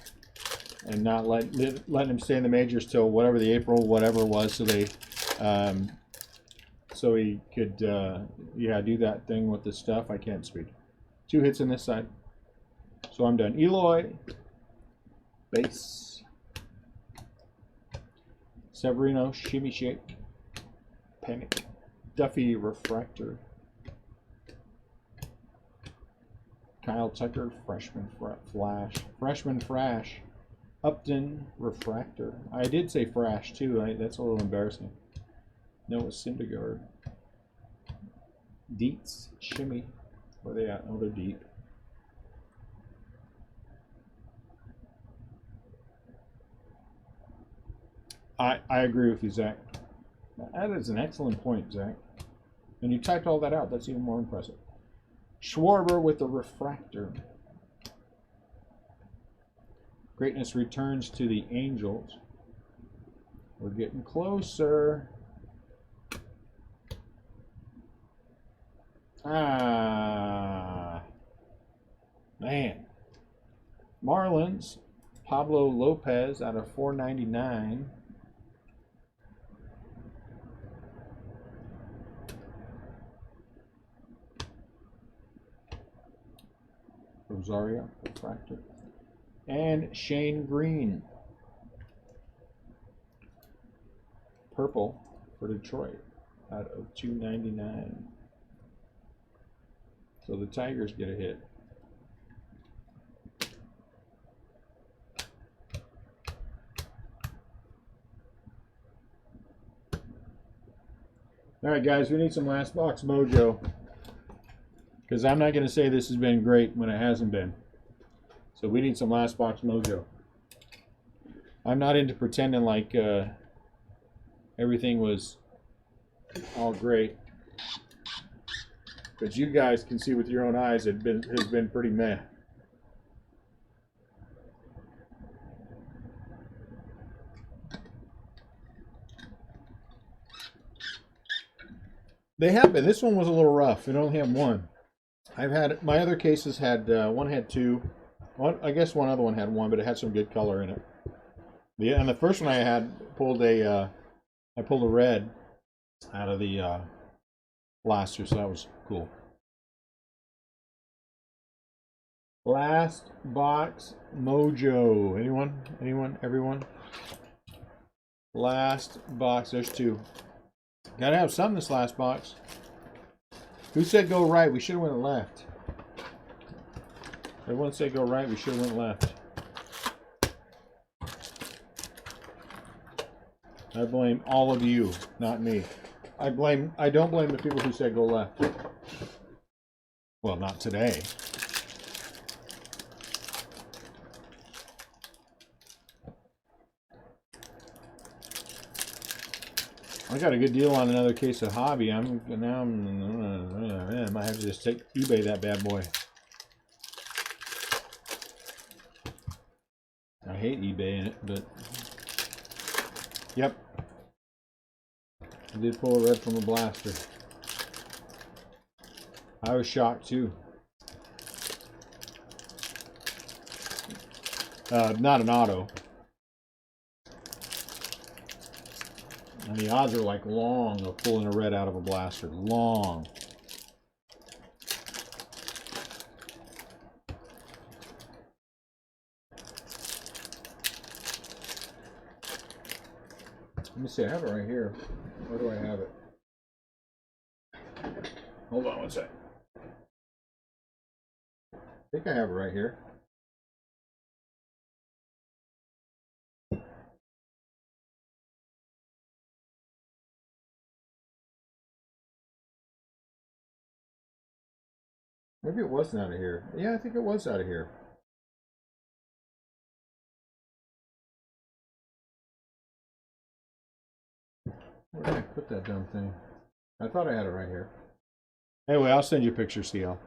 and not letting him stay in the majors till whatever the April whatever was, so they so he could do that thing with the stuff. I can't speak. 2 hits on this side, so I'm done. Eloy, base. Severino, shimmy shake, panic. Duffy, refractor. Kyle Tucker, freshman flash. Upton, refractor. I did say Frash too. That's a little embarrassing. Noah Syndergaard. Dietz, shimmy. Where are they at? Oh, they're deep. I agree with you, Zach. That is an excellent point, Zach. And you typed all that out. That's even more impressive. Schwarber with the refractor. Greatness returns to the Angels. We're getting closer. Man. Marlins, Pablo Lopez out of 499. Rosario, refractor. And Shane Green. Purple for Detroit out of 299. So the Tigers get a hit. All right, guys, we need some last box mojo. Because I'm not going to say this has been great when it hasn't been. So we need some last box mojo. I'm not into pretending like everything was all great. But you guys can see with your own eyes it has been pretty meh. They have been. This one was a little rough. It only had one. I've had my other cases had one had two. One, I guess one other one had one, but it had some good color in it. Yeah, and the first one I had pulled I pulled a red out of the blaster, so that was cool. Last box mojo. Anyone? Anyone? Everyone? Last box. There's two. Gotta have some in this last box. Who said go right? We should have went left. Everyone said go right. We should have went left. I blame all of you, not me. I don't blame the people who said go left. Well, not today. I got a good deal on another case of hobby. I might have to just eBay that bad boy. I hate eBaying it, but yep. I did pull a red from a blaster. I was shocked too. Not an auto. And the odds are like long of pulling a red out of a blaster. Long. Let me see, I have it right here. Where do I have it? Hold on one sec. I think I have it right here. Maybe it wasn't out of here. Yeah, I think it was out of here. Where did I put that dumb thing? I thought I had it right here. Anyway, I'll send you a picture, CL.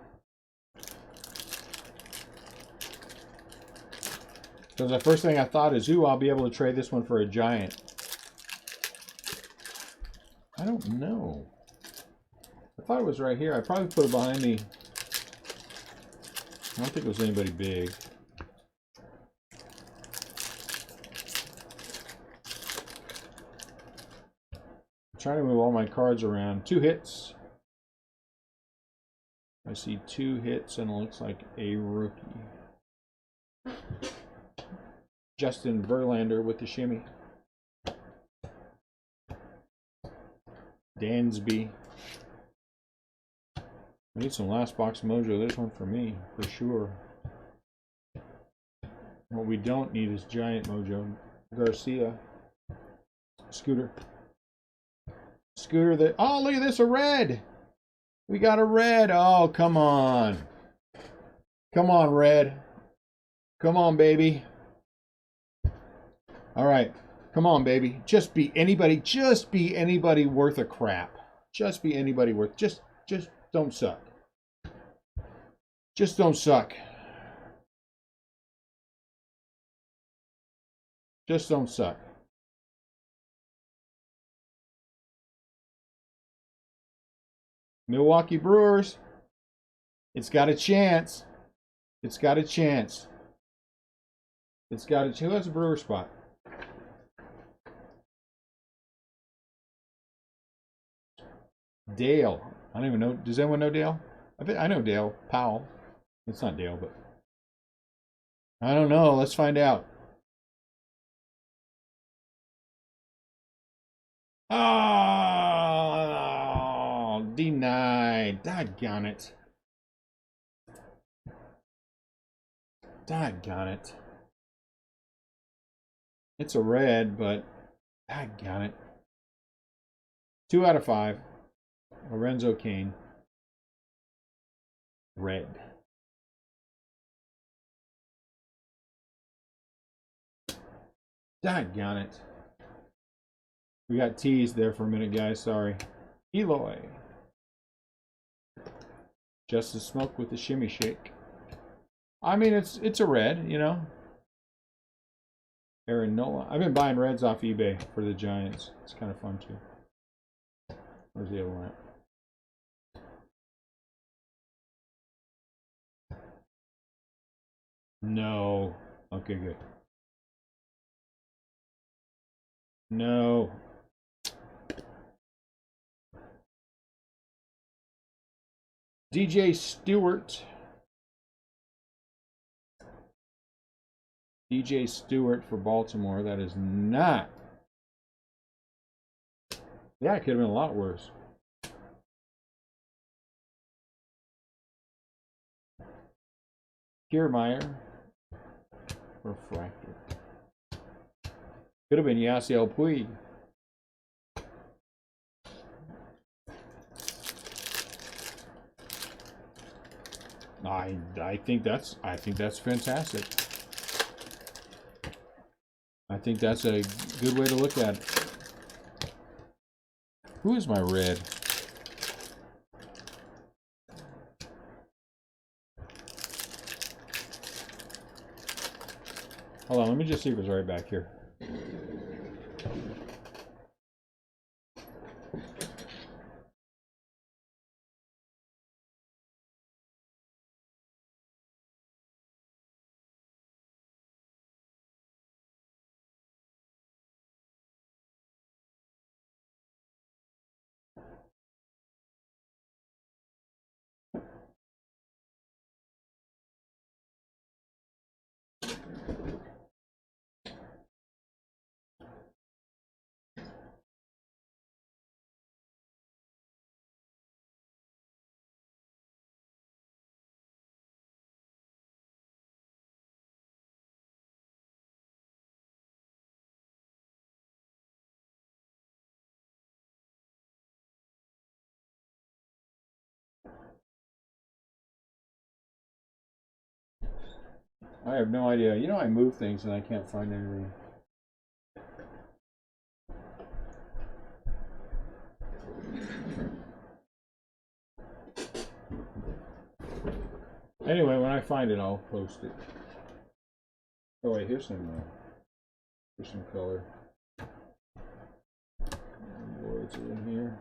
Because the first thing I thought is, ooh, I'll be able to trade this one for a giant. I don't know. I thought it was right here. I probably put it behind me. I don't think it was anybody big. I'm trying to move all my cards around. 2 hits. I see 2 hits and it looks like a rookie. Justin Verlander with the shimmy. Dansby. I need some last box mojo. There's one for me, for sure. What we don't need is giant mojo. Garcia. Scooter. Scooter that. Oh, look at this, a red. We got a red. Oh, come on. Come on, red. Come on, baby. All right. Come on, baby. Just be anybody. Just be anybody worth a crap. Just be anybody worth. Just don't suck. Just don't suck. Just don't suck. Milwaukee Brewers. It's got a chance. It's got a chance. It's got a chance. Who has a Brewer spot? Dale. I don't even know. Does anyone know Dale? I know Dale Powell. It's not Dale, but I don't know. Let's find out. Oh, denied. Doggone it. Doggone it. It's a red, but doggone it. 2 out of 5. Lorenzo Cain. Red. Doggone it. We got teased there for a minute, guys. Sorry. Eloy. Justice Smoke with the shimmy shake. I mean, it's a red, you know. Aaron Nola. I've been buying reds off eBay for the Giants. It's kind of fun too. Where's the other one at? No. Okay, good. No. DJ Stewart. DJ Stewart for Baltimore. That is not. Yeah, it could have been a lot worse. Kiermaier. Refractor. Could have been Yasiel Puig. I think that's fantastic. I think that's a good way to look at it. Who is my red? Hold on, let me just see if it's right back here. I have no idea. You know, I move things and I can't find anything. Anyway, when I find it, I'll post it. Oh wait, here's some color. Words are in here.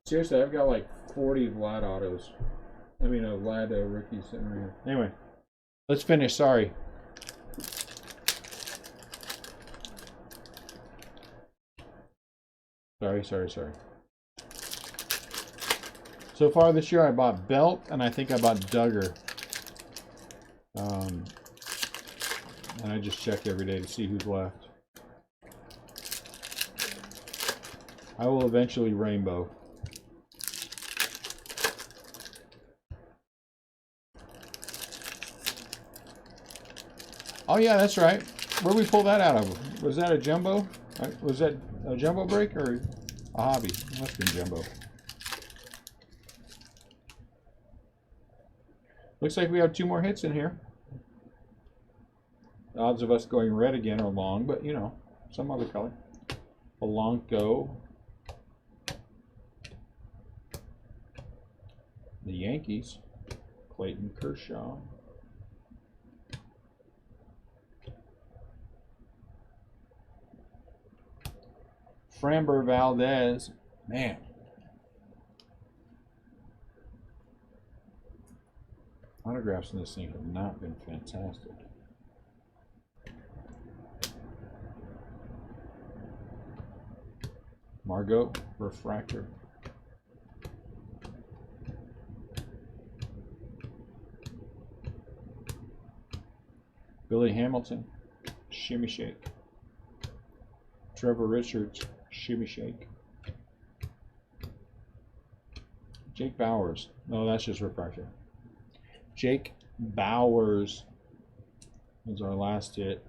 Seriously, I've got like 40 Vlad autos. I mean, Vlad rookies sitting right here. Anyway, let's finish. Sorry. Sorry. So far this year, I bought Belt, and I think I bought Duggar. And I just check every day to see who's left. I will eventually rainbow. Oh yeah, that's right. Where'd we pull that out of? Was that a jumbo? Was that a jumbo break or a hobby? It must have been jumbo. Looks like we have 2 more hits in here. The odds of us going red again are long, but you know, some other color. Polanco. The Yankees. Clayton Kershaw. Framber Valdez. Man. Autographs in this thing have not been fantastic. Margot Refractor. Billy Hamilton. Shimmy Shake. Trevor Richards. Shimmy Shake. Jake Bowers. No, that's just Refractor. Jake Bowers was our last hit.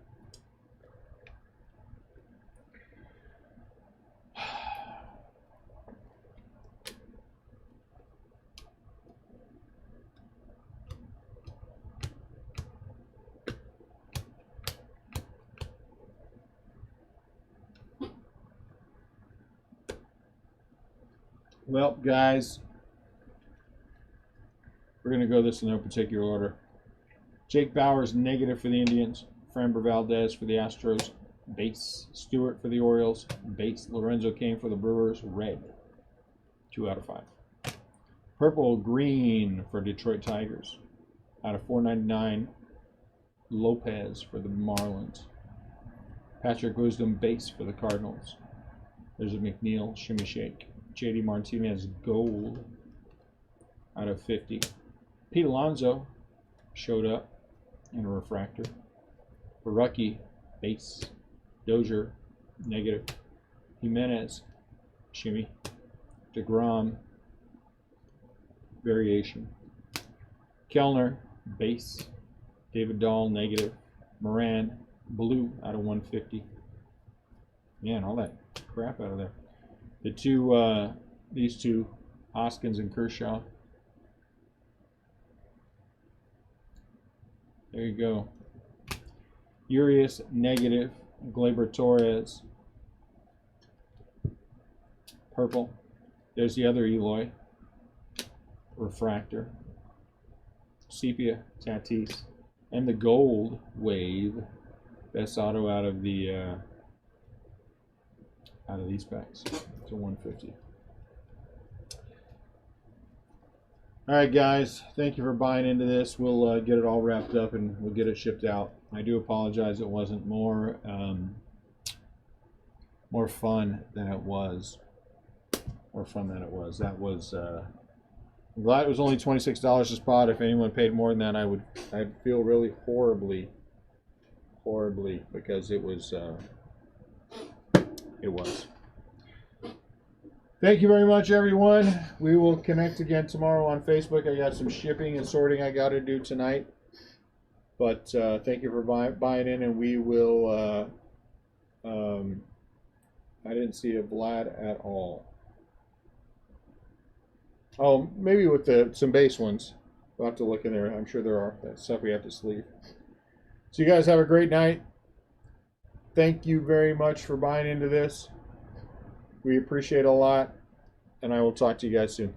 Well, guys, we're going to go this in no particular order. Jake Bowers, negative for the Indians. Framber Valdez for the Astros. base. Stewart for the Orioles, base. Lorenzo Cain for the Brewers, red. 2 out of 5. Purple green for Detroit Tigers. Out of 499, Lopez for the Marlins. Patrick Wisdom base for the Cardinals. There's a McNeil shimmy shake. JD Martinez gold out of 50. Pete Alonso showed up in a refractor. Barucki base. Dozier negative. Jimenez shimmy. DeGrom variation. Kellner base. David Dahl negative. Moran blue out of 150. Man, all that crap out of there. The two, these two, Hoskins and Kershaw. There you go. Urias negative. Gleyber Torres purple. There's the other Eloy refractor. Sepia Tatis. And the gold wave. Best auto out of the out of these packs. It's a 150. All right, guys. Thank you for buying into this. We'll get it all wrapped up and we'll get it shipped out. I do apologize it wasn't more fun than it was. More fun than it was. That was. I'm glad it was only $26 a spot. If anyone paid more than that, I'd feel really horribly because it was. It was. Thank you very much, everyone. We will connect again tomorrow on Facebook. I got some shipping and sorting I got to do tonight. But thank you for buying in, and we will. I didn't see a Vlad at all. Oh, maybe with some base ones. We'll have to look in there. I'm sure there are. That's stuff we have to sleeve. So you guys have a great night. Thank you very much for buying into this. We appreciate it a lot, and I will talk to you guys soon.